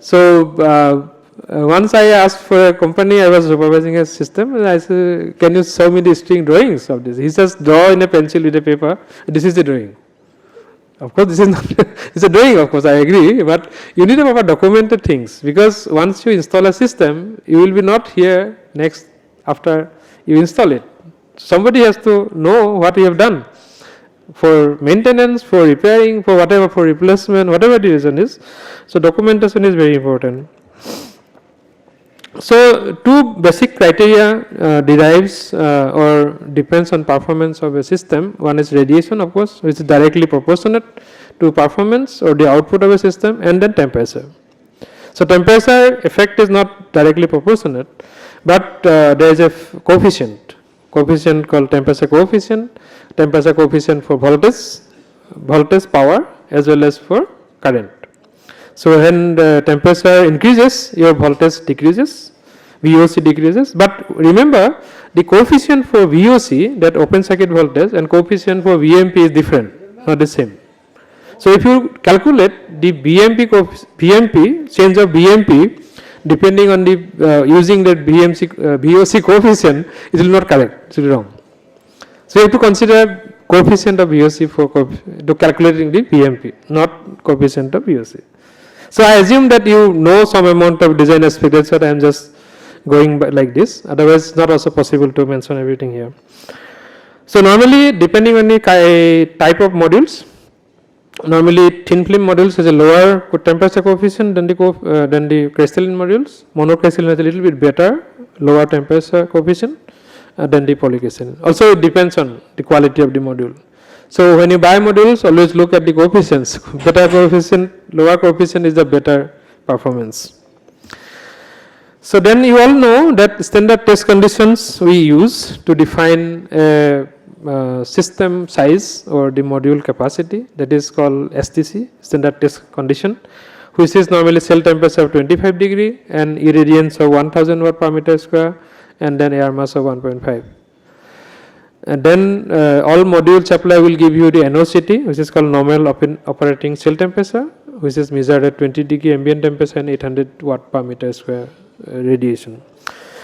So once I asked for a company, I was supervising a system, and I said, can you show me the string drawings of this? He says, draw in a pencil with a paper. This is the drawing. Of course, this is not, it's a drawing, of course, I agree, but you need to have documented things, because once you install a system, you will be not here next after you install it. Somebody has to know what you have done for maintenance, for repairing, for whatever, for replacement, whatever the reason is. So documentation is very important. So two basic criteria derives or depends on performance of a system. One is radiation, of course, which is directly proportionate to performance or the output of a system, and then temperature. So temperature effect is not directly proportionate, but there is a coefficient called temperature coefficient for voltage, power, as well as for current. So when the temperature increases, your voltage decreases, VOC decreases. But remember, the coefficient for VOC, that open circuit voltage, and coefficient for VMP is different, not the same. So if you calculate the VMP, change of VMP, depending on the using that VOC coefficient, it will not correct, it will be wrong. So you have to consider coefficient of VOC to calculating the VMP, not coefficient of VOC. So I assume that you know some amount of design aspect, that's what I am just going by like this. Otherwise, it's not also possible to mention everything here. So normally, depending on the type of modules, normally thin film modules has a lower temperature coefficient than the crystalline modules. Monocrystalline has a little bit better, lower temperature coefficient than the polycrystalline. Also, it depends on the quality of the module. So when you buy modules, always look at the coefficients. Better coefficient, lower coefficient is the better performance. So then you all know that standard test conditions we use to define a system size or the module capacity, that is called STC, standard test condition, which is normally cell temperature of 25 degree and irradiance of 1000 watt per meter square, and then air mass of 1.5. And then all module supply will give you the NOCT, which is called normal operating cell temperature, which is measured at 20 degree ambient temperature and 800 watt per meter square radiation.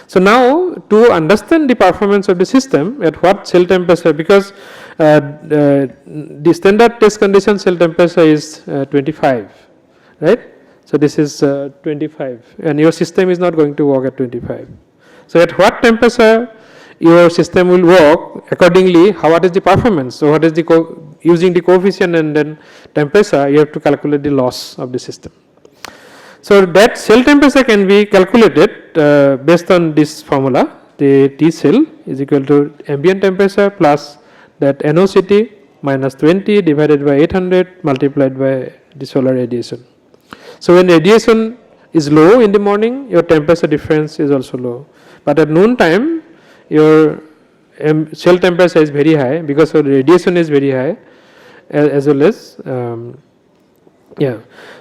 So now to understand the performance of the system at what cell temperature, because the standard test condition cell temperature is 25, right? So this is 25, and your system is not going to work at 25. So at what temperature your system will work, accordingly what is the performance, so what is the using the coefficient and then temperature, you have to calculate the loss of the system. So that cell temperature can be calculated based on this formula. The T cell is equal to ambient temperature plus that NOCT minus 20 divided by 800 multiplied by the solar radiation. So when radiation is low in the morning, your temperature difference is also low. But at noon time, your cell temperature is very high because the radiation is very high, as well as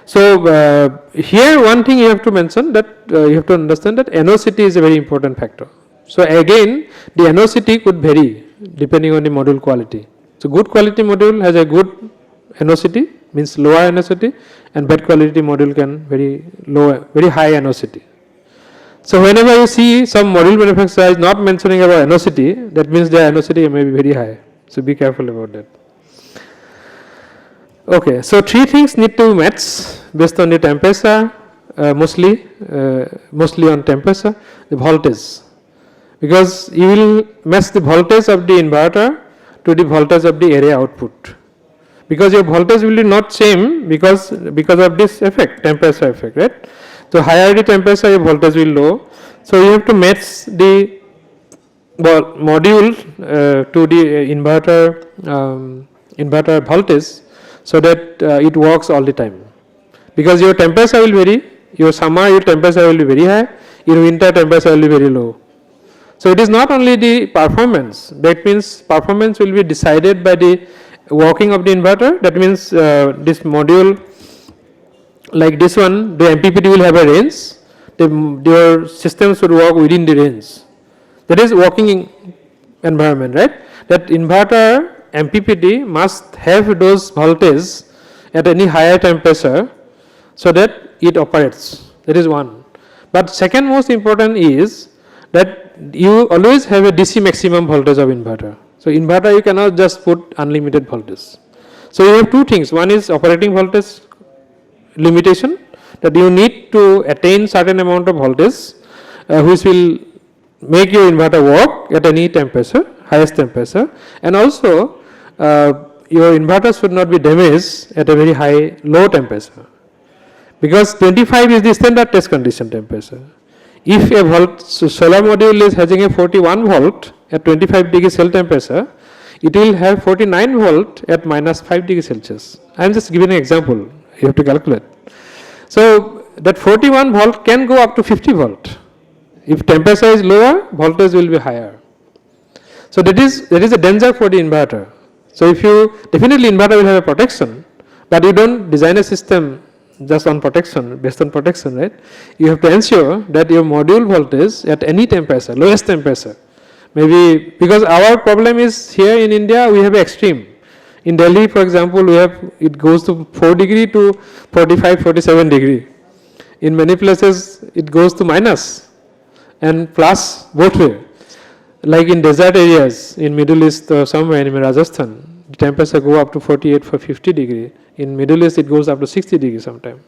So here one thing you have to mention that you have to understand that NOCT is a very important factor. So again, the NOCT could vary depending on the module quality. So good quality module has a good NOCT, means lower NOCT, and bad quality module can very high NOCT. So whenever you see some module manufacturer is not mentioning about NOCT, that means their NOCT may be very high. So be careful about that. Okay, so three things need to match based on the temperature, mostly on temperature, the voltage. Because you will match the voltage of the inverter to the voltage of the array output. Because your voltage will be not same because of this effect, temperature effect, right? So higher the temperature, your voltage will low. So you have to match the module to the inverter voltage so that it works all the time. Because your temperature will vary, your summer your temperature will be very high, your winter temperature will be very low. So it is not only the performance, that means performance will be decided by the working of the inverter. That means this module like this one, the MPPT will have a range, your system should work within the range. That is working environment, right? That inverter MPPT must have those voltage at any higher temperature so that it operates. That is one. But second most important is that you always have a DC maximum voltage of inverter. So inverter you cannot just put unlimited voltage. So you have two things. One is operating voltage limitation, that you need to attain certain amount of voltage which will make your inverter work at any temperature, highest temperature, and also your inverter should not be damaged at a very high low temperature. Because 25 is the standard test condition temperature. If a solar module is having a 41 volt at 25 degree cell temperature, it will have 49 volt at minus 5 degree Celsius. I am just giving an example, you have to calculate. So that 41 volt can go up to 50 volt. If temperature is lower, voltage will be higher. So there is a danger for the inverter. So if you, definitely inverter will have a protection, but you don't design a system just on protection, based on protection, right? You have to ensure that your module voltage at any temperature, lowest temperature, maybe because our problem is here in India, we have extreme. In Delhi, for example, we have, it goes to 4 degree to 45, 47 degree. In many places, it goes to minus and plus both way. Like in desert areas, in Middle East or somewhere in Rajasthan, the temperature go up to 48 for 50 degree. In Middle East, it goes up to 60 degrees sometime.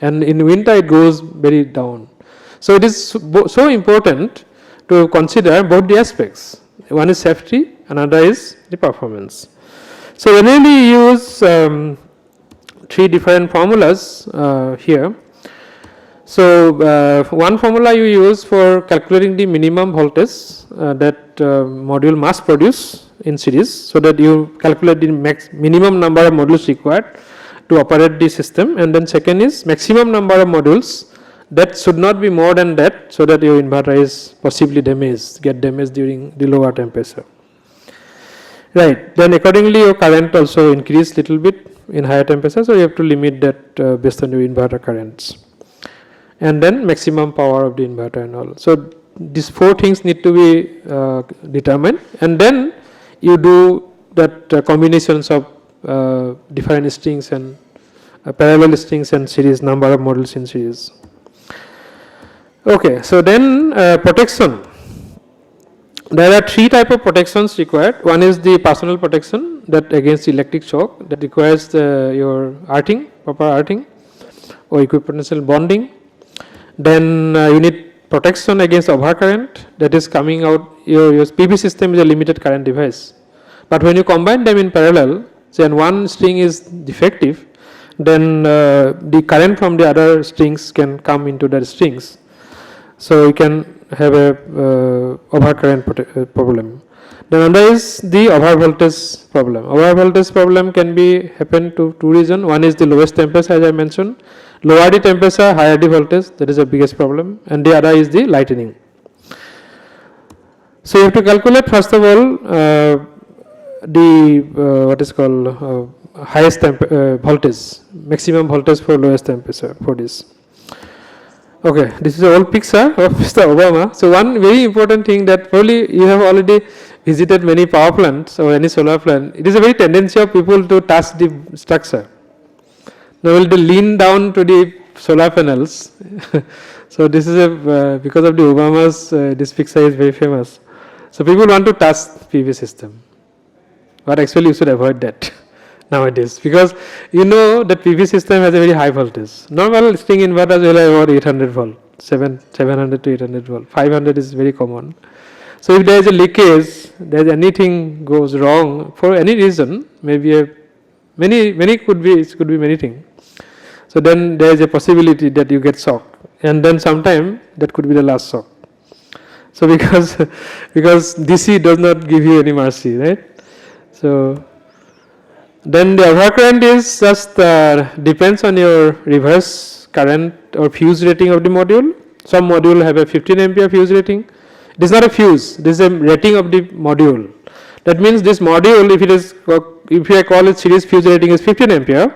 And in winter, it goes very down. So it is so important to consider both the aspects. One is safety, another is the performance. So when we use three different formulas here. So one formula you use for calculating the minimum voltage that module must produce in series, so that you calculate the minimum number of modules required to operate the system, and then second is maximum number of modules that should not be more than that, so that your inverter is possibly get damaged during the lower temperature. Right, then accordingly your current also increase little bit in higher temperature, so you have to limit that based on your inverter currents. And then maximum power of the inverter and all. So these four things need to be determined, and then you do that combinations of different strings and parallel strings and series, number of modules in series. Okay, so then protection. There are three types of protections required. One is the personal protection, that against electric shock, that requires your earthing, proper earthing or equipotential bonding. Then you need protection against overcurrent, that is coming out, your PV system is a limited current device. But when you combine them in parallel, say, and one string is defective, then the current from the other strings can come into the strings. So you can have a overcurrent problem. Then another is the overvoltage problem. Overvoltage problem can be happen to two reasons. One is the lowest temperature, as I mentioned. Lower the temperature, higher the voltage. That is the biggest problem. And the other is the lightning. So you have to calculate first of all the what is called highest voltage, maximum voltage for lowest temperature for this. Okay, this is a old picture of Mr. Obama. So one very important thing that probably you have already visited many power plants or any solar plant. It is a very tendency of people to touch the structure. Now will to lean down to the solar panels. So this is a because of the Obama's this picture is very famous. So people want to touch PV system, but actually you should avoid that nowadays, because you know that PV system has a very high voltage. Normal string inverters will have about 800 volt, 700 to 800 volt. 500 is very common. So if there is a leakage, there is anything goes wrong for any reason, maybe many could be, it could be many things. So then there is a possibility that you get shocked, and then sometime that could be the last shock. So because DC does not give you any mercy, right? So then the overcurrent is just depends on your reverse current or fuse rating of the module. Some module have a 15 ampere fuse rating. It is not a fuse, this is a rating of the module. That means this module, if I call it series fuse rating is 15 ampere,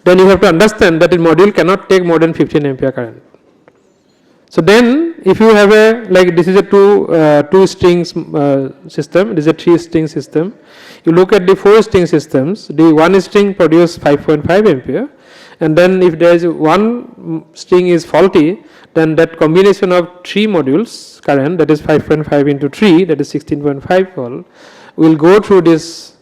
then you have to understand that the module cannot take more than 15 ampere current. So then if you have a, like this is a two strings system, it is a 3 string system. You look at the 4 string systems, the one string produces 5.5 ampere, and then if there is one string is faulty, then that combination of 3 modules current, that is 5.5 into 3, that is 16.5 volt, will go through this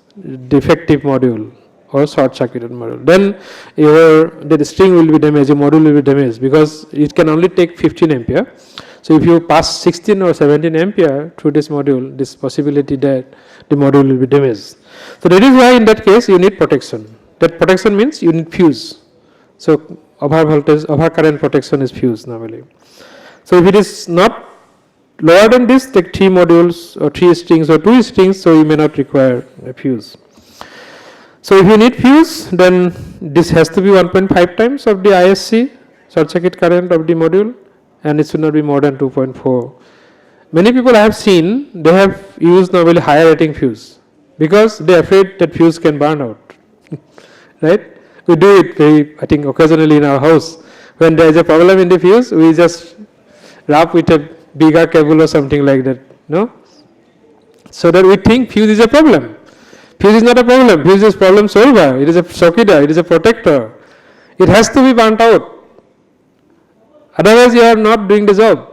defective module or short circuited module. Then the string will be damaged, the module will be damaged, because it can only take 15 ampere. So if you pass 16 or 17 ampere through this module, this possibility that the module will be damaged. So that is why in that case you need protection. That protection means you need fuse. So overcurrent protection is fuse normally. So if it is not lower than this, take 3 modules or 3 strings or 2 strings, so you may not require a fuse. So if you need fuse, then this has to be 1.5 times of the ISC, short circuit current of the module, and it should not be more than 2.4. Many people I have seen, they have used normally higher rating fuse, because they are afraid that fuse can burn out. Right? We do it very, I think, occasionally in our house. When there is a problem in the fuse, we just wrap with a bigger cable or something like that. No? So that we think fuse is a problem. Fuse is not a problem. Fuse is problem solver. It is a circuiter. It is a protector. It has to be burnt out. Otherwise, you are not doing the job.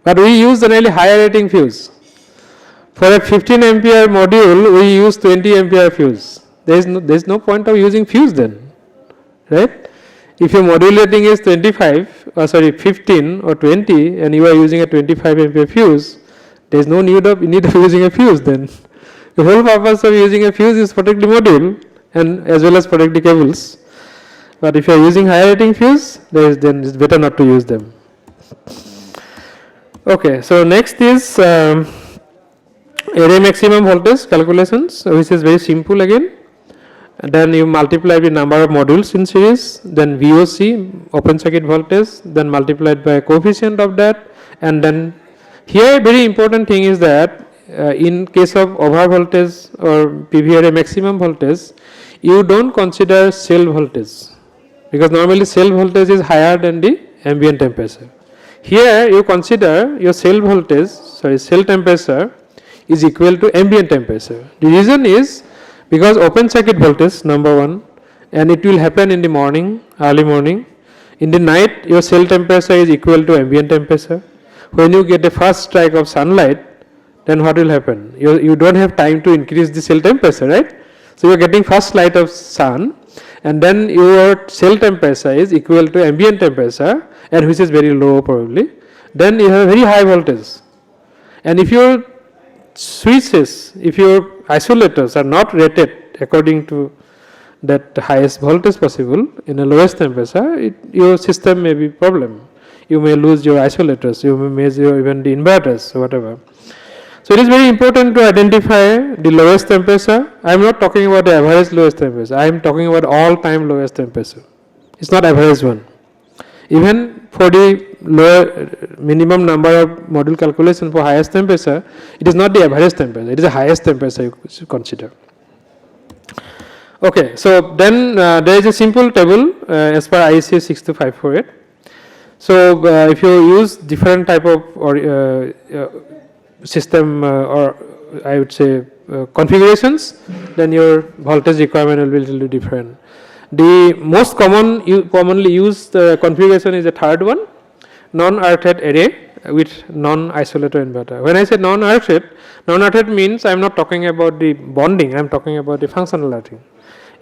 But we use the really higher rating fuse. For a 15 ampere module, we use 20 ampere fuse. There is no point of using fuse then, right? If your module rating is 15 or 20, and you are using a 25 ampere fuse, there is no need of using a fuse then. The whole purpose of using a fuse is protect the module and as well as protect the cables. But if you are using higher rating fuse, then it's better not to use them. Okay, so next is array maximum voltage calculations, which is very simple again. And then you multiply the number of modules in series, then VOC, open circuit voltage, then multiplied by coefficient of that, and then here very important thing is that in case of over voltage or PV array maximum voltage, you don't consider cell voltage, because normally cell voltage is higher than the ambient temperature. Here you consider your cell temperature is equal to ambient temperature. The reason is because open circuit voltage, number one, and it will happen in the morning, early morning. In the night, your cell temperature is equal to ambient temperature. When you get a first strike of sunlight, then what will happen? You don't have time to increase the cell temperature, right? So you are getting first light of sun, and then your cell temperature is equal to ambient temperature, and which is very low probably. Then you have very high voltage. And if your switches, if your isolators are not rated according to that highest voltage possible in the lowest temperature, your system may be problem. You may lose your isolators, you may measure even the inverters or whatever. So it is very important to identify the lowest temperature. I am not talking about the average lowest temperature, I am talking about all time lowest temperature. It is not average one. Even for the lower minimum number of module calculation for highest temperature, it is not the average temperature, it is the highest temperature you should consider. Okay, so then there is a simple table as per IEC 62548. So if you use different type of system or I would say configurations, then your voltage requirement will be a little different. The most commonly used configuration is the third one, non-earth rate array with non-isolator inverter. When I say non-earth rate means I am not talking about the bonding, I am talking about the functional earthing.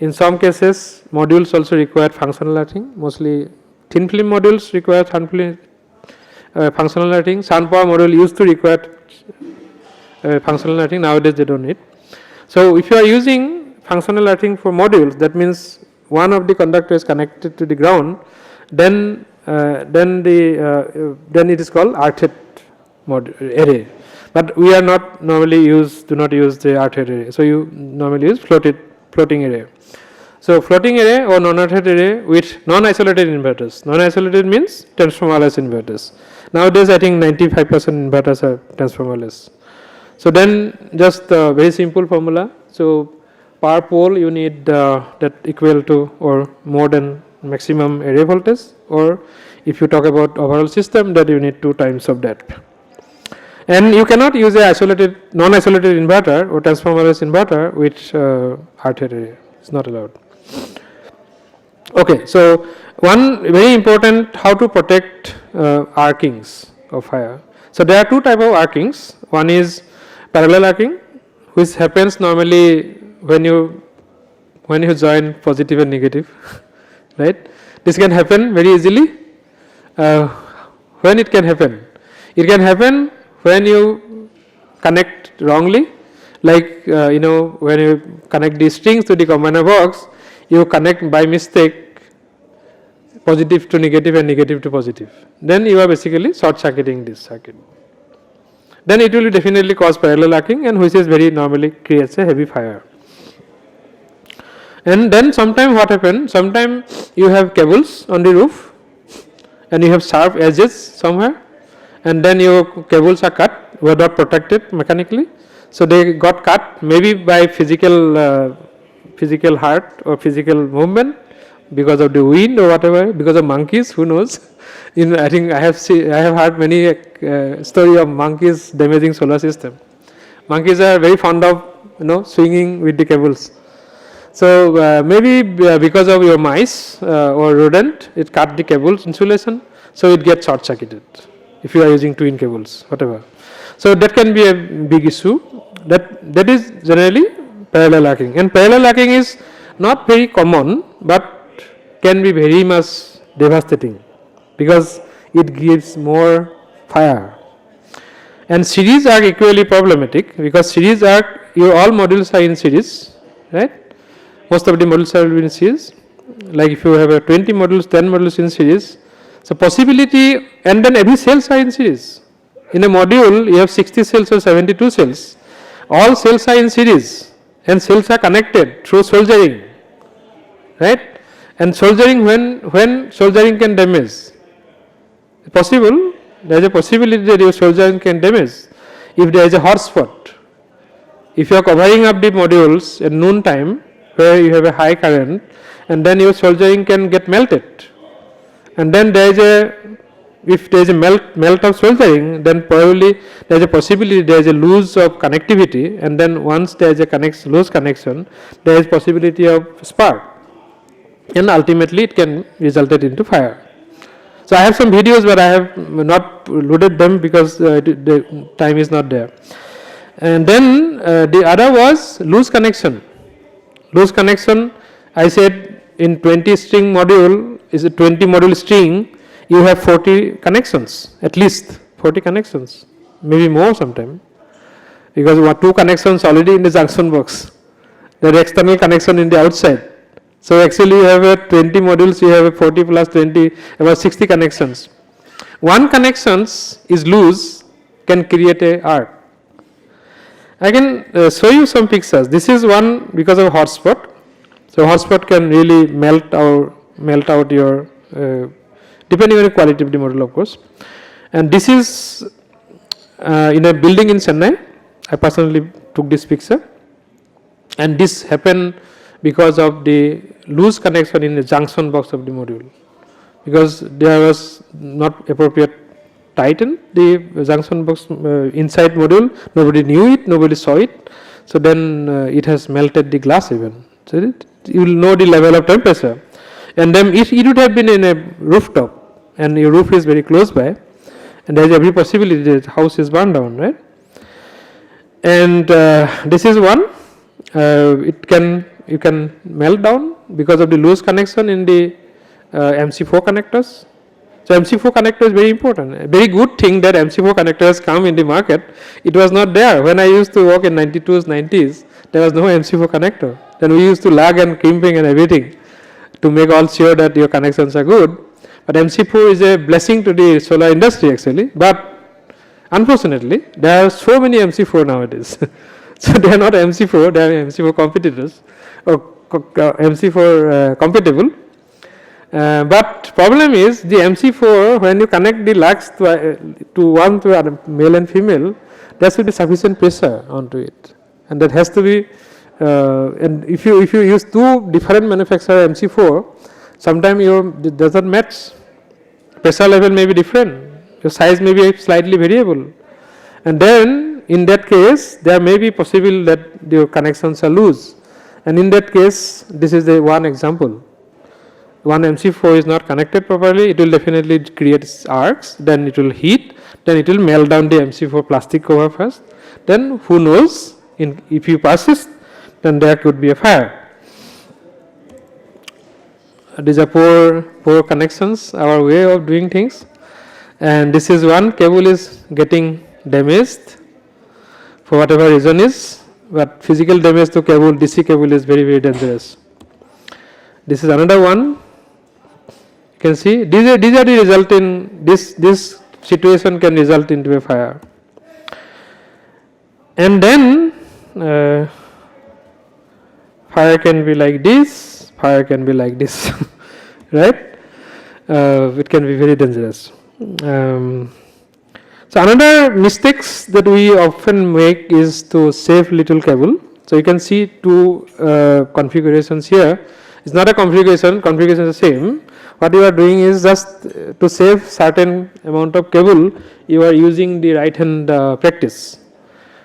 In some cases, modules also require functional earthing, mostly thin film modules require functional earthing. Sun power module used to require functional earthing, nowadays they don't need. So if you are using functional earthing for modules, that means one of the conductor is connected to the ground, then it is called earth rate array. But we are not normally do not use the earth rate array. So you normally use floating array. So floating array or non-earth rate array with non-isolated inverters. Non-isolated means transformerless inverters. Nowadays I think 95% inverters are transformerless. So then just very simple formula. So per pole you need that equal to or more than maximum array voltage, or if you talk about overall system, that you need 2 times of that. And you cannot use a non-isolated inverter or transformerless inverter with earth rate array. It's not allowed. Okay, so one very important, how to protect arcings of fire. So there are 2 type of arcings. One is parallel arcing, which happens normally when you join positive and negative, right? This can happen very easily. When it can happen? It can happen when you connect wrongly, like when you connect these strings to the combiner box, you connect by mistake positive to negative and negative to positive. Then you are basically short circuiting this circuit. Then it will definitely cause parallel arcing, and which is very normally creates a heavy fire. And then sometime what happens? Sometime you have cables on the roof and you have sharp edges somewhere, and then your cables are cut, were not protected mechanically. So they got cut maybe by physical hurt or physical movement, because of the wind or whatever, because of monkeys, who knows. I think I have heard many story of monkeys damaging solar system. Monkeys are very fond of swinging with the cables. So maybe because of your mice or rodent, it cut the cables insulation, so it gets short circuited if you are using twin cables, whatever. So that can be a big issue. That is generally parallel arcing, and parallel arcing is not very common, but can be very much devastating because it gives more fire. And series arc equally problematic, because series arc, your all modules are in series, right? Most of the modules are in series. Like if you have a 20 modules, 10 modules in series, so possibility, and then every cells are in series. In a module you have 60 cells or 72 cells, all cells are in series and cells are connected through soldering, right? And soldering, when soldering can damage, possible, there is a possibility that your soldering can damage if there is a hot spot. If you are covering up the modules at noon time where you have a high current, and then your soldering can get melted, and then if there is a melt of soldering, then probably there is a possibility there is a loss of connectivity, and then once there is a loose connection, there is possibility of spark, and ultimately it can result into fire. So I have some videos, but I have not loaded them because the time is not there. And then the other was loose connection. Loose connection, I said in 20 string module, is a 20 module string, you have 40 connections, at least 40 connections, maybe more sometime. because what two connections already in the junction box. The external connection in the outside. So actually you have a 20 modules, you have a 40 plus 20, about 60 connections. One connections is loose, can create a arc. I can show you some pictures. This is one because of hotspot. So hotspot can really melt out your, depending on the quality of the module, of course. And this is in a building in Chennai. I personally took this picture. And this happened because of the loose connection in the junction box of the module. Because there was not appropriate tighten the junction box inside module, nobody knew it, nobody saw it. So then it has melted the glass even. So you will know the level of temperature. And then if it would have been in a rooftop and your roof is very close by, and there is every possibility that the house is burned down, right? And this is one. You can melt down because of the loose connection in the MC4 connectors. So MC4 connector is very important. A very good thing that MC4 connectors come in the market. It was not there when I used to work in 92s, 90s. There was no MC4 connector. Then we used to lag and crimping and everything to make all sure that your connections are good. But MC4 is a blessing to the solar industry actually. But unfortunately, there are so many MC4 nowadays. So they are not MC4, they are MC4 competitors or MC4 compatible. But problem is the MC4, when you connect the lugs to one to other, male and female, there should be sufficient pressure onto it, and that has to be. And if you use two different manufacturer MC4, sometimes it does not match. Pressure level may be different. Your size may be slightly variable, and then in that case there may be possible that your connections are loose, and in that case this is the one example. One MC4 is not connected properly, it will definitely create arcs, then it will heat, then it will melt down the MC4 plastic cover first. Then who knows, if you persist, then there could be a fire. These are poor connections, our way of doing things. And this is one cable is getting damaged for whatever reason is, but physical damage to cable, DC cable is very, very dangerous. This is another one. You can see these are the result in this situation can result into a fire. And then fire can be like this, fire can be like this, right? It can be very dangerous. So another mistakes that we often make is to save little cable. So you can see two configurations here. It's not a configuration is the same. What you are doing is just to save certain amount of cable, you are using the right hand practice,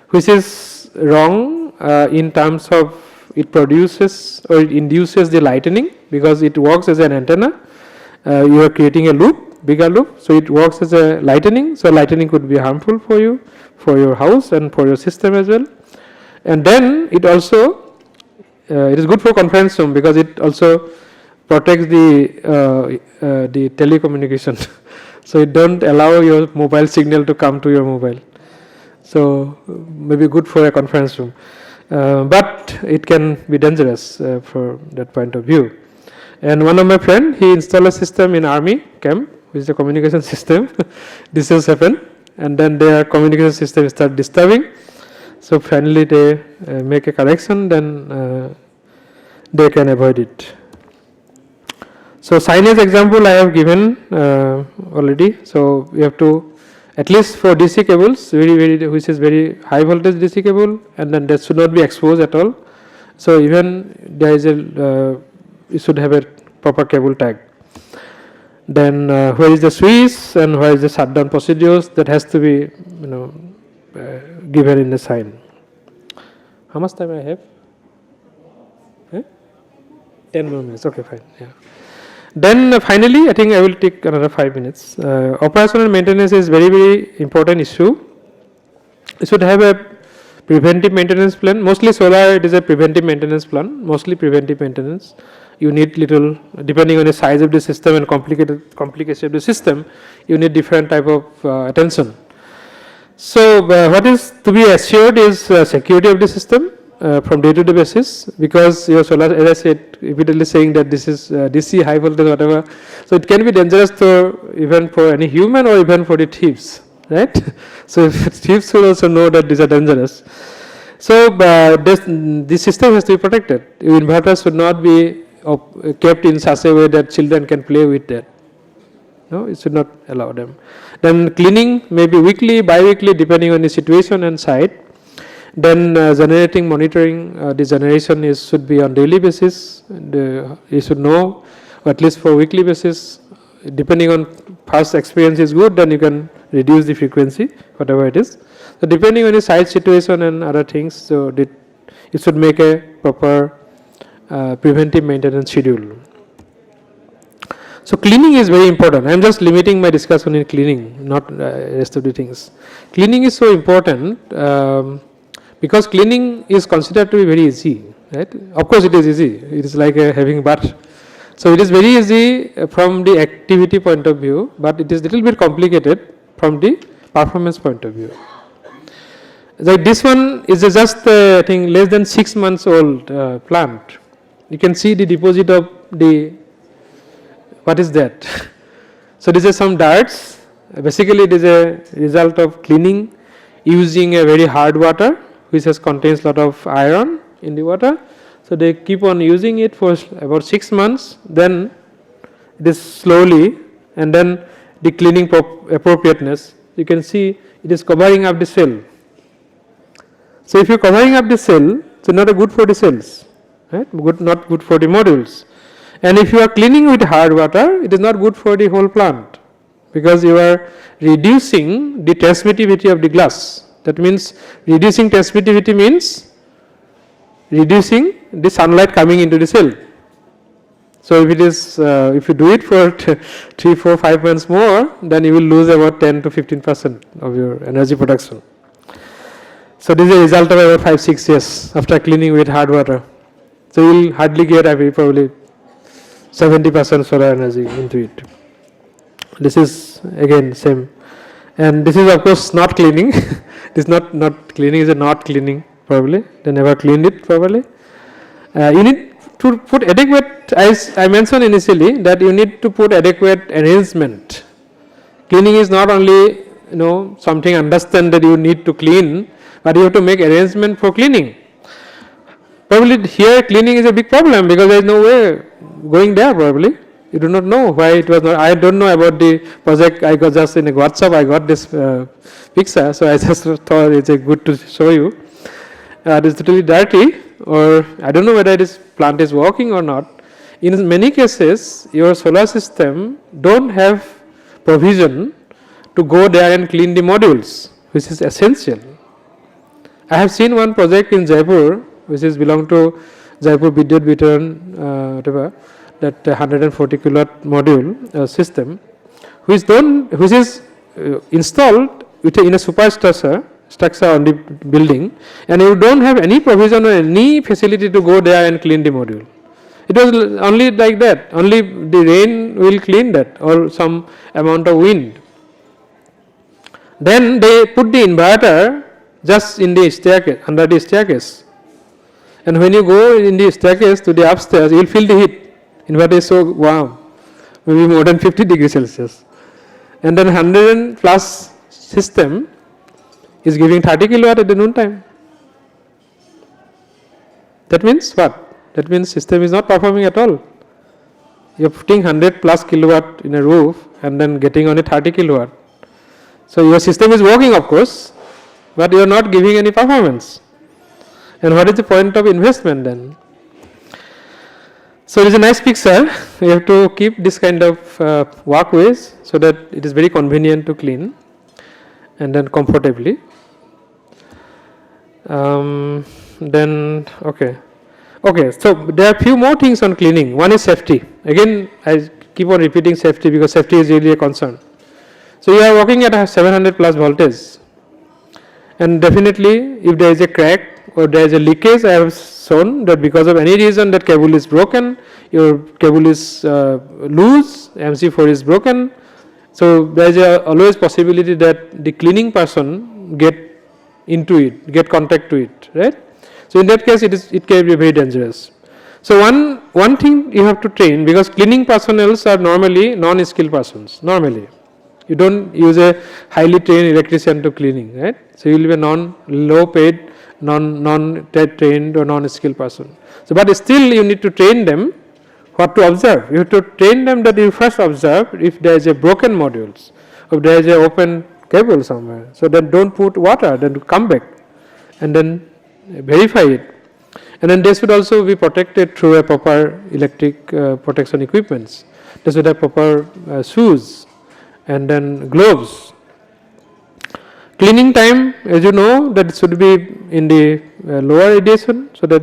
which is wrong in terms of it produces or it induces the lightning because it works as an antenna. You are creating a loop, bigger loop, so it works as a lightning. So lightning could be harmful for you, for your house and for your system as well. And then it also it is good for conference room because it also protects the telecommunication. So it don't allow your mobile signal to come to your mobile. So maybe good for a conference room, but it can be dangerous for that point of view. And one of my friend, he installed a system in army camp, which is a communication system. This has happened, and then their communication system start disturbing. So finally they make a correction, then they can avoid it. So signage example I have given already. So we have to, at least for DC cables, which is very high voltage DC cable, and then that should not be exposed at all. So even there is you should have a proper cable tag. Then where is the switch and where is the shutdown procedures, that has to be given in the sign. How much time I have? 10 more minutes. Okay, fine. Yeah. Then finally, I think I will take another 5 minutes. Operational maintenance is very, very important issue. You should have a preventive maintenance plan. Mostly solar, it is a preventive maintenance plan. Mostly preventive maintenance. You need little, depending on the size of the system and complication of the system, you need different type of attention. So, what is to be assured is security of the system from day to day basis, because your solar, as I said, repeatedly saying that this is DC high voltage whatever, so it can be dangerous to even for any human or even for the thieves, right? So if thieves should also know that these are dangerous. So this system has to be protected. Your inverters should not be kept in such a way that children can play with that. No, it should not allow them. Then cleaning may be weekly, bi-weekly depending on the situation and site. Then generating, monitoring the generation should be on daily basis. And, you should know, or at least for weekly basis, depending on past experience is good, then you can reduce the frequency, whatever it is. So depending on the site situation and other things, so you should make a proper preventive maintenance schedule. So cleaning is very important. I am just limiting my discussion in cleaning, not rest of the things. Cleaning is so important because cleaning is considered to be very easy, right? Of course it is easy. It is like having bath. So it is very easy from the activity point of view, but it is little bit complicated from the performance point of view. Like this one is just I think less than 6 months old plant. You can see the deposit of the, what is that? So this is some darts. Basically it is a result of cleaning using a very hard water which contains lot of iron in the water. So they keep on using it for about 6 months, then it is slowly, and then the cleaning appropriateness, you can see it is covering up the cell. So if you are covering up the cell, so not good for the cells, right? Not good for the modules. And if you are cleaning with hard water, it is not good for the whole plant, because you are reducing the transmittivity of the glass. That means reducing transmittivity means reducing the sunlight coming into the cell. So if it is, if you do it for 3, 4, 5 months more, then you will lose about 10 to 15% of your energy production. So this is a result of about 5, 6 years after cleaning with hard water. So you will hardly get probably 70% solar energy into it. This is again same, and this is of course not cleaning. This is not cleaning, is a not cleaning probably. They never cleaned it properly. You need to put adequate, as I mentioned initially, that you need to put adequate arrangement. Cleaning is not only something understand that you need to clean, but you have to make arrangement for cleaning. Probably here cleaning is a big problem because there is no way going there probably. You do not know why it was not. I don't know about the project. I got just in a WhatsApp, I got this picture, so I just thought it's good to show you. It is totally dirty, or I don't know whether this plant is working or not. In many cases, your solar system don't have provision to go there and clean the modules, which is essential. I have seen one project in Jaipur, which is belong to Jaipur Vidyut Vitaran, whatever, that 140 kilowatt module system, which is installed in a superstructure on the building, and you don't have any provision or any facility to go there and clean the module. It was only like that. Only the rain will clean that, or some amount of wind. Then they put the inverter just in the staircase, under the staircase. And when you go in the staircase to the upstairs, you will feel the heat. Inverter is so warm, maybe more than 50 degrees Celsius. And then 100 plus system is giving 30 kilowatt at the noon time. That means what? That means system is not performing at all. You are putting 100 plus kilowatt in a roof and then getting only 30 kilowatt. So your system is working of course, but you are not giving any performance. And what is the point of investment then? So it is a nice picture. You have to keep this kind of walkways so that it is very convenient to clean and then comfortably. Then okay, so there are few more things on cleaning. One is safety. Again, I keep on repeating safety because safety is really a concern. So you are working at a 700 plus voltage, and definitely if there is a crack or there is a leakage, I have shown that because of any reason that cable is broken, your cable is loose, MC4 is broken. So there is always possibility that the cleaning person get into it, get contact to it, right? So in that case, it can be very dangerous. So one thing you have to train, because cleaning personnel are normally non-skilled persons. Normally, you don't use a highly trained electrician to cleaning, right? So you will be a low paid, non-trained or non-skilled person. So, but still you need to train them what to observe. You have to train them that you first observe if there is a broken modules, if there is a open cable somewhere. So then don't put water, then come back and then verify it. And then they should also be protected through a proper electric protection equipments. They should have proper shoes and then gloves. Cleaning time, as you know, that should be in the lower radiation, so that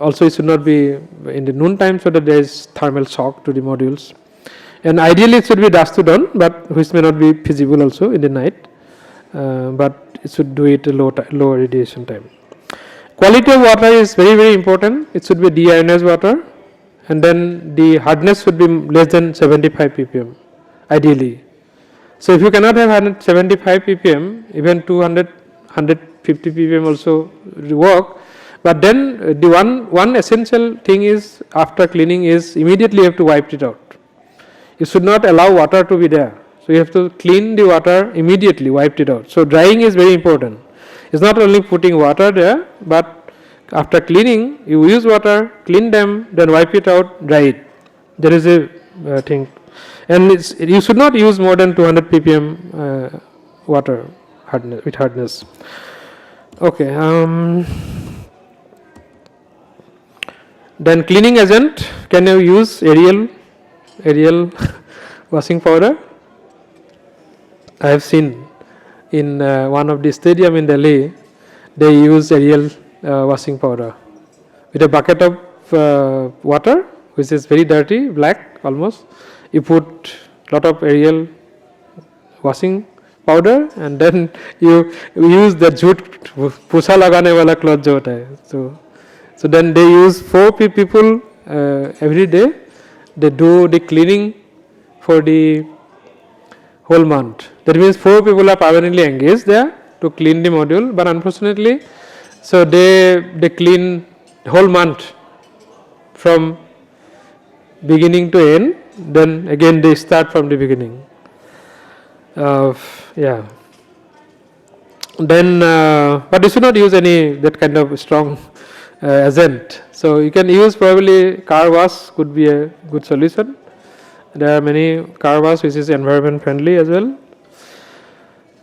also it should not be in the noon time, so that there is thermal shock to the modules. And ideally it should be dusk to dawn, but which may not be feasible also in the night, but it should do it low radiation time. Quality of water is very important. It should be deionized water, and then the hardness should be less than 75 ppm ideally. So if you cannot have 75 ppm, even 200, 150 ppm also work. But then the one essential thing is, after cleaning, is immediately you have to wipe it out. You should not allow water to be there. So you have to clean the water immediately, wipe it out. So drying is very important. It's not only putting water there, but after cleaning, you use water, clean them, then wipe it out, dry it. There is a thing. And you should not use more than 200 ppm water with hardness. Okay. Then cleaning agent, can you use Ariel washing powder? I have seen in one of the stadium in Delhi, they use Ariel washing powder with a bucket of water, which is very dirty, black almost. You put lot of Ariel washing powder, and then you use the jute pusa lagane wala cloth jo hota hai. So then they use 4 people every day. They do the cleaning for the whole month. That means 4 people are permanently engaged there to clean the module. But unfortunately, so they clean the whole month from beginning to end. Then again they start from the beginning. Yeah. Then, but you should not use any that kind of strong agent. So you can use probably car wash could be a good solution. There are many car wash which is environment friendly as well.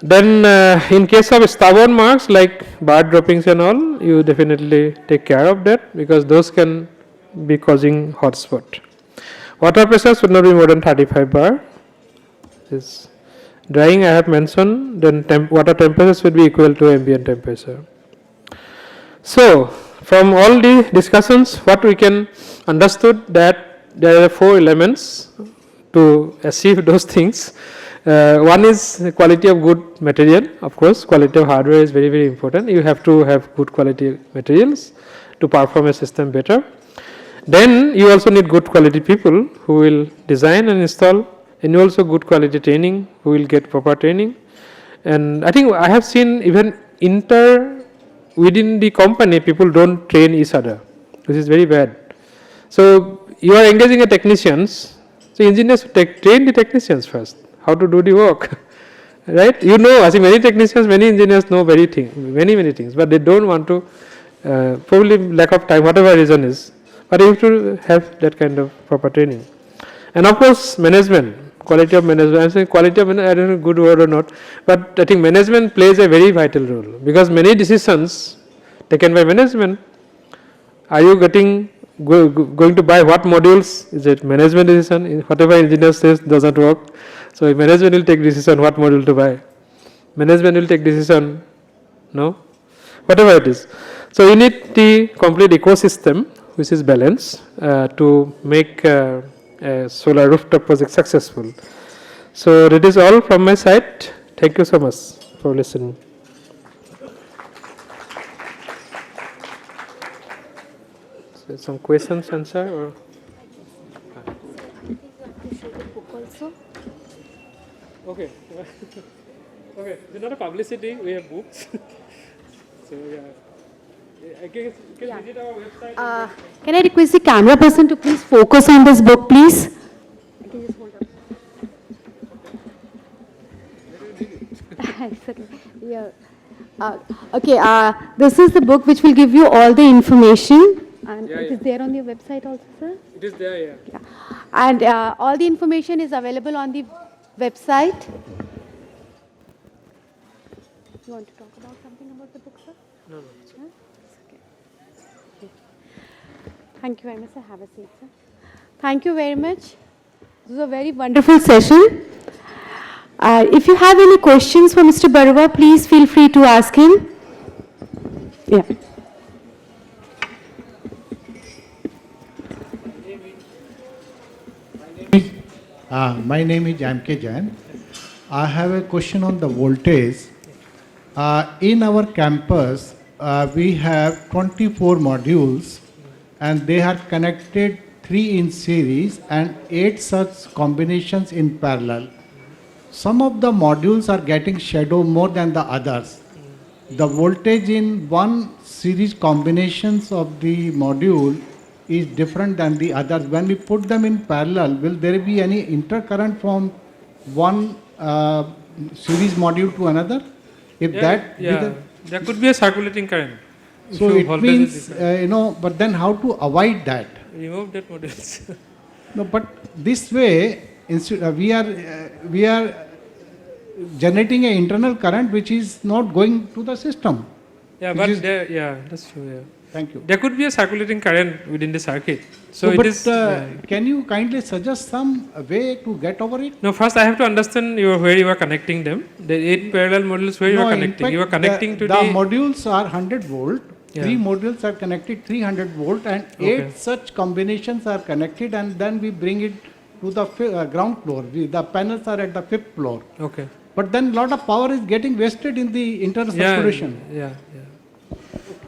Then in case of stubborn marks like bird droppings and all, you definitely take care of that, because those can be causing hot spot. Water pressure should not be more than 35 bar. This drying I have mentioned. Then water temperature should be equal to ambient temperature. So from all the discussions, what we can understood that there are 4 elements to achieve those things. One is quality of good material. Of course, quality of hardware is very important. You have to have good quality materials to perform a system better. Then you also need good quality people who will design and install, and also good quality training, who will get proper training. And I think I have seen even within the company, people don't train each other, which is very bad. So you are engaging a technicians, so engineers train the technicians first, how to do the work. Right? You know, I think many technicians, many engineers know many things, but they don't want to, probably lack of time, whatever reason is. But you have to have that kind of proper training. And of course, management, quality of management. I'm saying quality of management, I don't know good word or not, but I think management plays a very vital role, because many decisions taken by management. Are you going to buy what modules? Is it management decision? Whatever engineer says doesn't work. So management will take decision what module to buy. Management will take decision, no? Whatever it is. So you need the complete ecosystem which is balanced to make a solar rooftop project successful. So that is all from my side. Thank you so much for listening. So some questions answer or? Okay. Okay. it's not a publicity, we have books. So yeah. I guess you can visit our website. Can I request the camera person to please focus on this book, please? You can just hold up. It's okay. Yeah. Okay, this is the book which will give you all the information. And it is there on your website also, sir? It is there, yeah. Yeah. And all the information is available on the website. You want to talk about something about the book, sir? No, no. Huh? It's okay. Thank you very much, sir. Have a seat, sir. Thank you very much. This was a very wonderful session. If you have any questions for Mr. Barua, please feel free to ask him. Yeah. My name is M.K. Jain. I have a question on the voltage. In our campus, we have 24 modules and they are connected 3 in series and 8 such combinations in parallel. Some of the modules are getting shadow more than the others. The voltage in one series combinations of the module is different than the others. When we put them in parallel, will there be any intercurrent from one series module to another? If that be the, there could be a circulating current. so it means, but then how to avoid that? Remove that modules. No, but this way, we are generating an internal current which is not going to the system. Yeah, Which but is- that's true. Yeah. Thank you. There could be a circulating current within the circuit. So but it is. can you kindly suggest some way to get over it? No, first I have to understand where you are connecting them. The 8 parallel modules where you are in connecting. fact, You are connecting the to modules are 100 volt. Yeah. 3 modules are connected 300 volt and 8 such combinations are connected, and then we bring it to the ground floor. The panels are at the 5th floor. Okay. But then lot of power is getting wasted in the internal circulation. Yeah.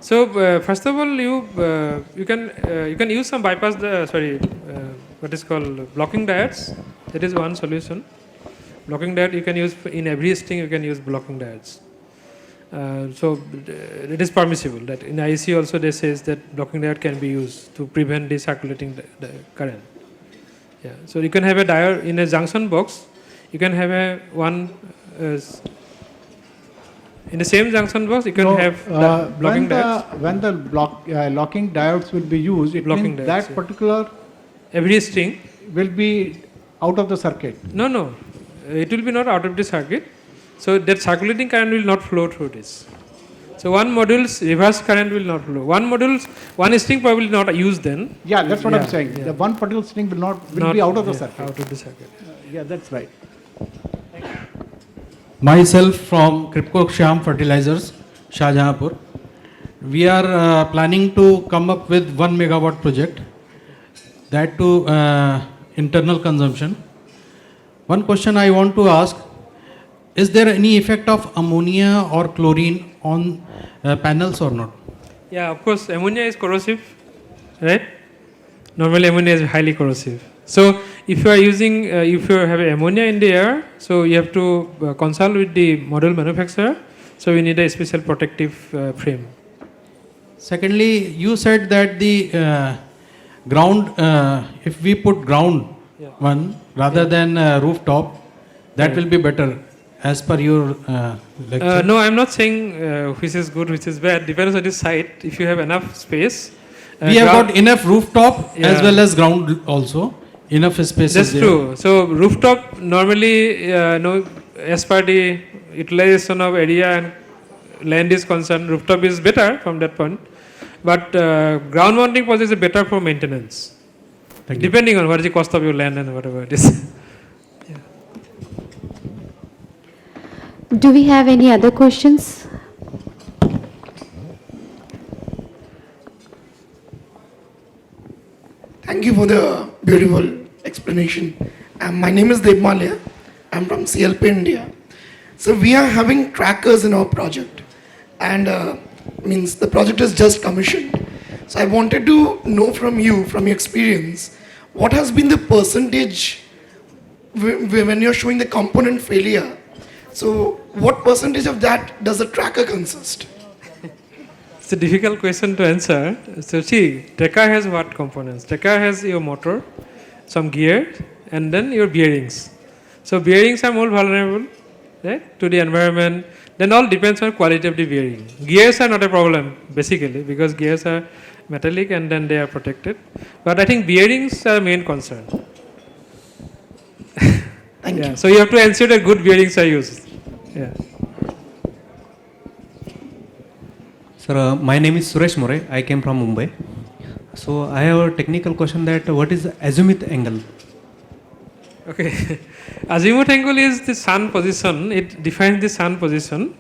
So first of all, you can use some bypass what is called blocking diodes. That is one solution. Blocking diode you can use in every string. You can use blocking diodes. So it is permissible. That in IC also they says that blocking diode can be used to prevent the circulating current. Yeah. So you can have a diode in a junction box. You can have a one. In the same junction box, you can have blocking diodes. When the locking diodes will be used, it Blocking means diodes, that yeah. particular Every string. will be out of the circuit. No. It will be not out of the circuit. So that circulating current will not flow through this. So one module's reverse current will not flow. One string probably not used then. Yeah, that's what Yeah, I'm saying. yeah. The one particular string will Not- be out of the yeah, circuit. Out of the circuit. Yeah, that's right. Myself from Kripko Shyam Fertilizers, Shahjahanpur. We are planning to come up with 1 megawatt project, that to internal consumption. One question I want to ask, is there any effect of ammonia or chlorine on panels or not? Yeah, of course, ammonia is corrosive, right? Normally ammonia is highly corrosive. So if you are using, if you have ammonia in the air, so you have to consult with the module manufacturer. So we need a special protective frame. Secondly, you said that the ground, if we put ground one rather than rooftop, that will be better as per your lecture. No, I am not saying which is good, which is bad. Depends on the site. If you have enough space. We have got enough rooftop as Yeah. well as ground also. Enough space. That's true. So rooftop normally, as per the utilization of area and land is concerned, rooftop is better from that point. But ground mounting projects is better for maintenance. Thank you. Depending on what is the cost of your land and whatever it is. Do we have any other questions? Thank you for the beautiful explanation. My name is Deb Malia. I'm from CLP India. So we are having trackers in our project, and means the project is just commissioned. So I wanted to know from you, from your experience, what has been the percentage when you're showing the component failure. So what percentage of that does the tracker consist? It's a difficult question to answer. So see, tracker has what components? Tracker has your motor, some gear, and then your bearings. So bearings are more vulnerable, right, to the environment. Then all depends on quality of the bearing. Gears are not a problem basically because gears are metallic and then they are protected. But I think bearings are main concern. Thank you. So you have to ensure that good bearings are used. Yeah. Sir, my name is Suresh More. I came from Mumbai. So I have a technical question that what is the azimuth angle? Okay. Azimuth angle is the sun position. It defines the sun position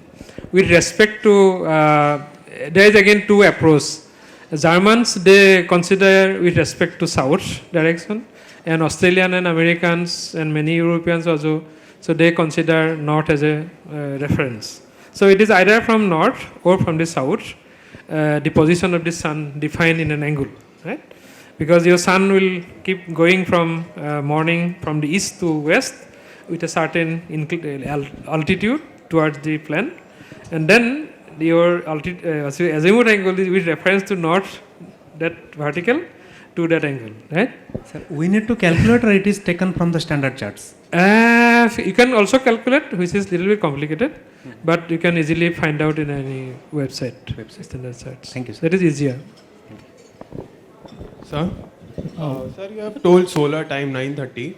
with respect to, there is again two approaches. Germans, they consider with respect to south direction, and Australian and Americans and many Europeans also, so they consider north as a reference. So it is either from north or from the south, the position of the sun defined in an angle, right? Because your sun will keep going from morning from the east to west with a certain altitude towards the plane, and then your azimuth angle is with reference to north, that vertical, to that angle, right? Sir, we need to calculate or it is taken from the standard charts? You can also calculate, which is little bit complicated, but you can easily find out in any website. Standard charts. Thank you, sir. That is easier. Sir, sir, you have told solar time 9:30.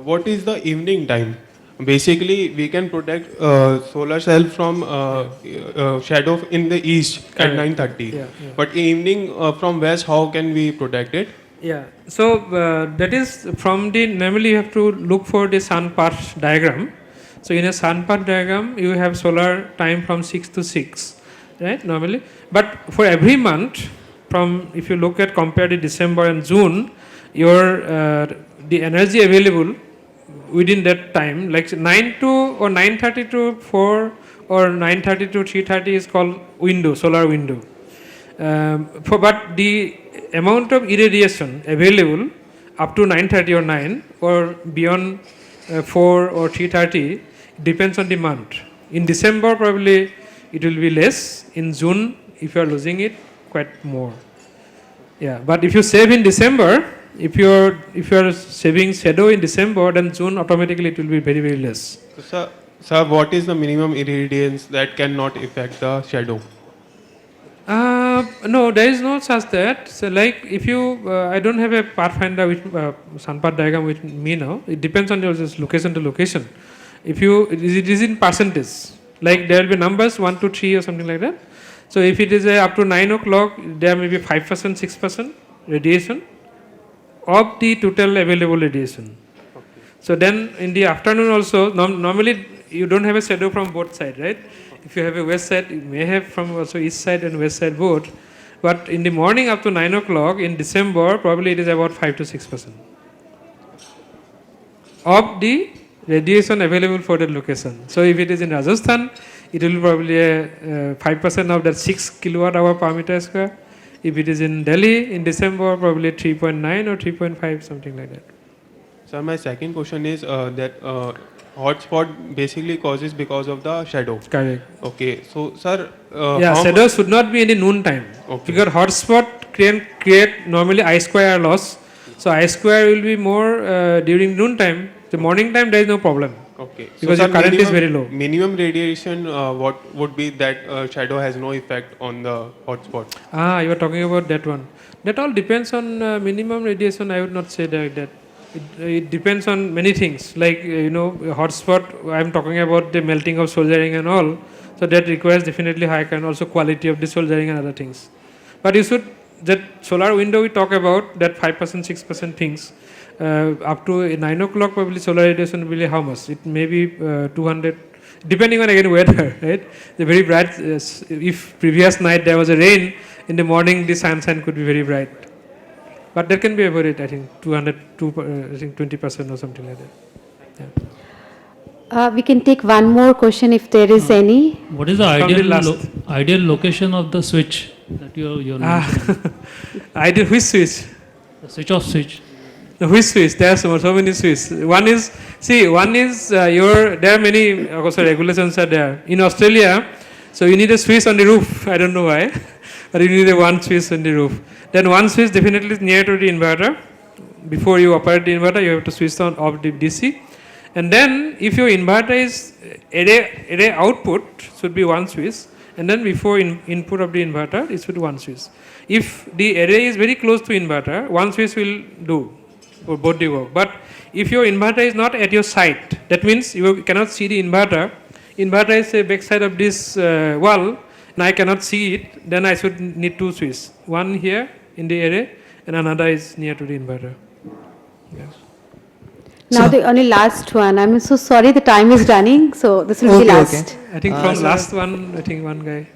What is the evening time? Basically, we can protect solar cell from shadow in the east at Correct. 9:30. Yeah, yeah. But evening from west, how can we protect it? Yeah. So that is from the, normally you have to look for the sun path diagram. So in a sun path diagram, you have solar time from 6 to 6, right, normally. But for every month, from, if you look at compare the December and June, your the energy available within that time, like 9 to or 9:30 to 4 or 9:30 to 3:30 is called window, solar window. But the amount of irradiation available up to 9:30 or 9 or beyond 4 or 3:30 depends on the month. In December probably it will be less. In June, if you are losing it, quite more. Yeah, but if you save in December, if you are saving shadow in December, then June automatically it will be very, very less. So, sir, what is the minimum irradiance that cannot affect the shadow? No, there is no such that. So like if you, I don't have a pathfinder with sun path diagram with me now. It depends on your just location to location. If you, it is in percentage. Like there will be numbers 1 to 3 or something like that. So if it is up to 9 o'clock, there may be 5%, 6% radiation of the total available radiation. Okay. So then in the afternoon also, normally you don't have a shadow from both sides, right? If you have a west side, you may have from also east side and west side both. But in the morning up to 9 o'clock in December, probably it is about 5 to 6% of the radiation available for that location. So if it is in Rajasthan, it will be probably 5% of that 6 kilowatt hour per meter square. If it is in Delhi in December, probably 3.9 or 3.5, something like that. Sir, my second question is that hotspot basically causes because of the shadow. Correct. Okay, so sir, Yeah, how shadow should not be in the noon time. Okay. Because hotspot create normally I square loss. So I square will be more during noon time. The morning time there is no problem. Okay. Because sir, your current is very low. Minimum radiation, what would be that shadow has no effect on the hotspot? You are talking about that one. That all depends on minimum radiation. I would not say that. It depends on many things. Like hotspot. I am talking about the melting of soldering and all. So that requires definitely high current, also quality of the soldering and other things. But you should, that solar window we talk about, that 5%, 6% things. Up to 9 o'clock probably solar radiation will be how much? It may be 200, depending on again weather, right? The very bright, if previous night there was a rain, in the morning the sunshine could be very bright. But that can be avoided, I think, 200, I think 20% or something like that. Yeah. We can take one more question if there is any. What is the From the last. ideal location of the switch that you're mentioning? I did which switch? The switch off switch. Which Swiss? There are so many Swiss. One is, see, one is there are many also regulations are there. In Australia, so you need a Swiss on the roof. I don't know why, but you need a one Swiss on the roof. Then one Swiss definitely is near to the inverter. Before you operate the inverter, you have to switch on off the DC. And then if your inverter is array output should be one Swiss, and then before input of the inverter it should be one Swiss. If the array is very close to inverter, one Swiss will do for both the work. But if your inverter is not at your site, that means you cannot see the inverter. Inverter is a back side of this wall, and I cannot see it. Then I should need two Swiss. One here in the array, and another is near to the inverter. Yes. Now the only last one. I'm so sorry, the time is running, so this will be last. I think from last one, I think one guy.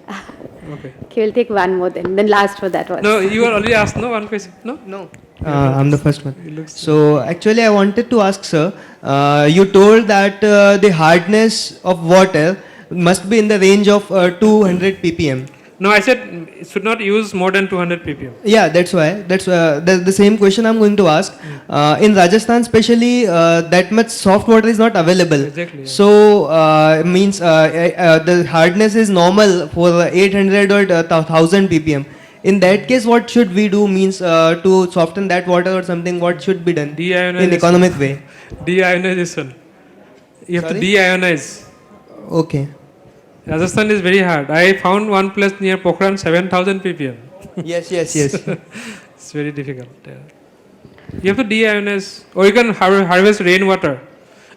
Okay. Okay, we'll take one more then last for that one. No, you are already asked, no? One question? No? No, I'm the first one. It looks So actually, I wanted to ask, sir. You told that the hardness of water must be in the range of 200 ppm. No, I said it should not use more than 200 ppm. Yeah, that's why. That's the same question I'm going to ask. In Rajasthan, especially, that much soft water is not available. Exactly, yeah. So means the hardness is normal for 800 or 1000 ppm. In that case, what should we do? Means to soften that water or something. What should be done Deionization. in economic way? Deionization. You have Sorry? to deionize. Okay. Rajasthan is very hard. I found one place near Pokhran 7000 ppm. Yes. It's very difficult. Yeah. You have to deionize, or you can harvest rainwater.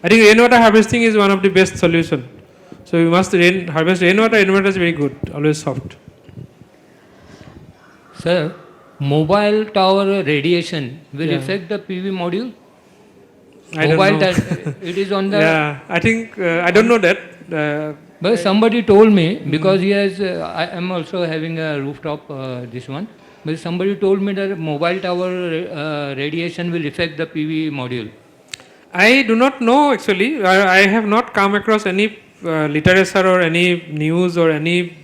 I think rainwater harvesting is one of the best solution. So you must harvest rainwater. Rainwater is very good, always soft. Sir, mobile tower radiation will Yeah. affect the PV module? I don't Mobile know. it is on the... Yeah, I think I don't know that. But somebody told me, because he has, I am also having a rooftop, this one, but somebody told me that mobile tower radiation will affect the PV module. I do not know actually. I have not come across any literature or any news or any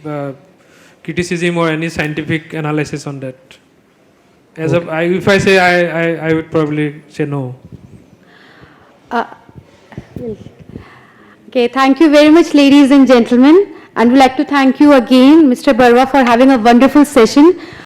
criticism or any scientific analysis on that. As of, if I say I would probably say no. Okay, thank you very much, ladies and gentlemen. And we'd like to thank you again, Mr. Barwa, for having a wonderful session.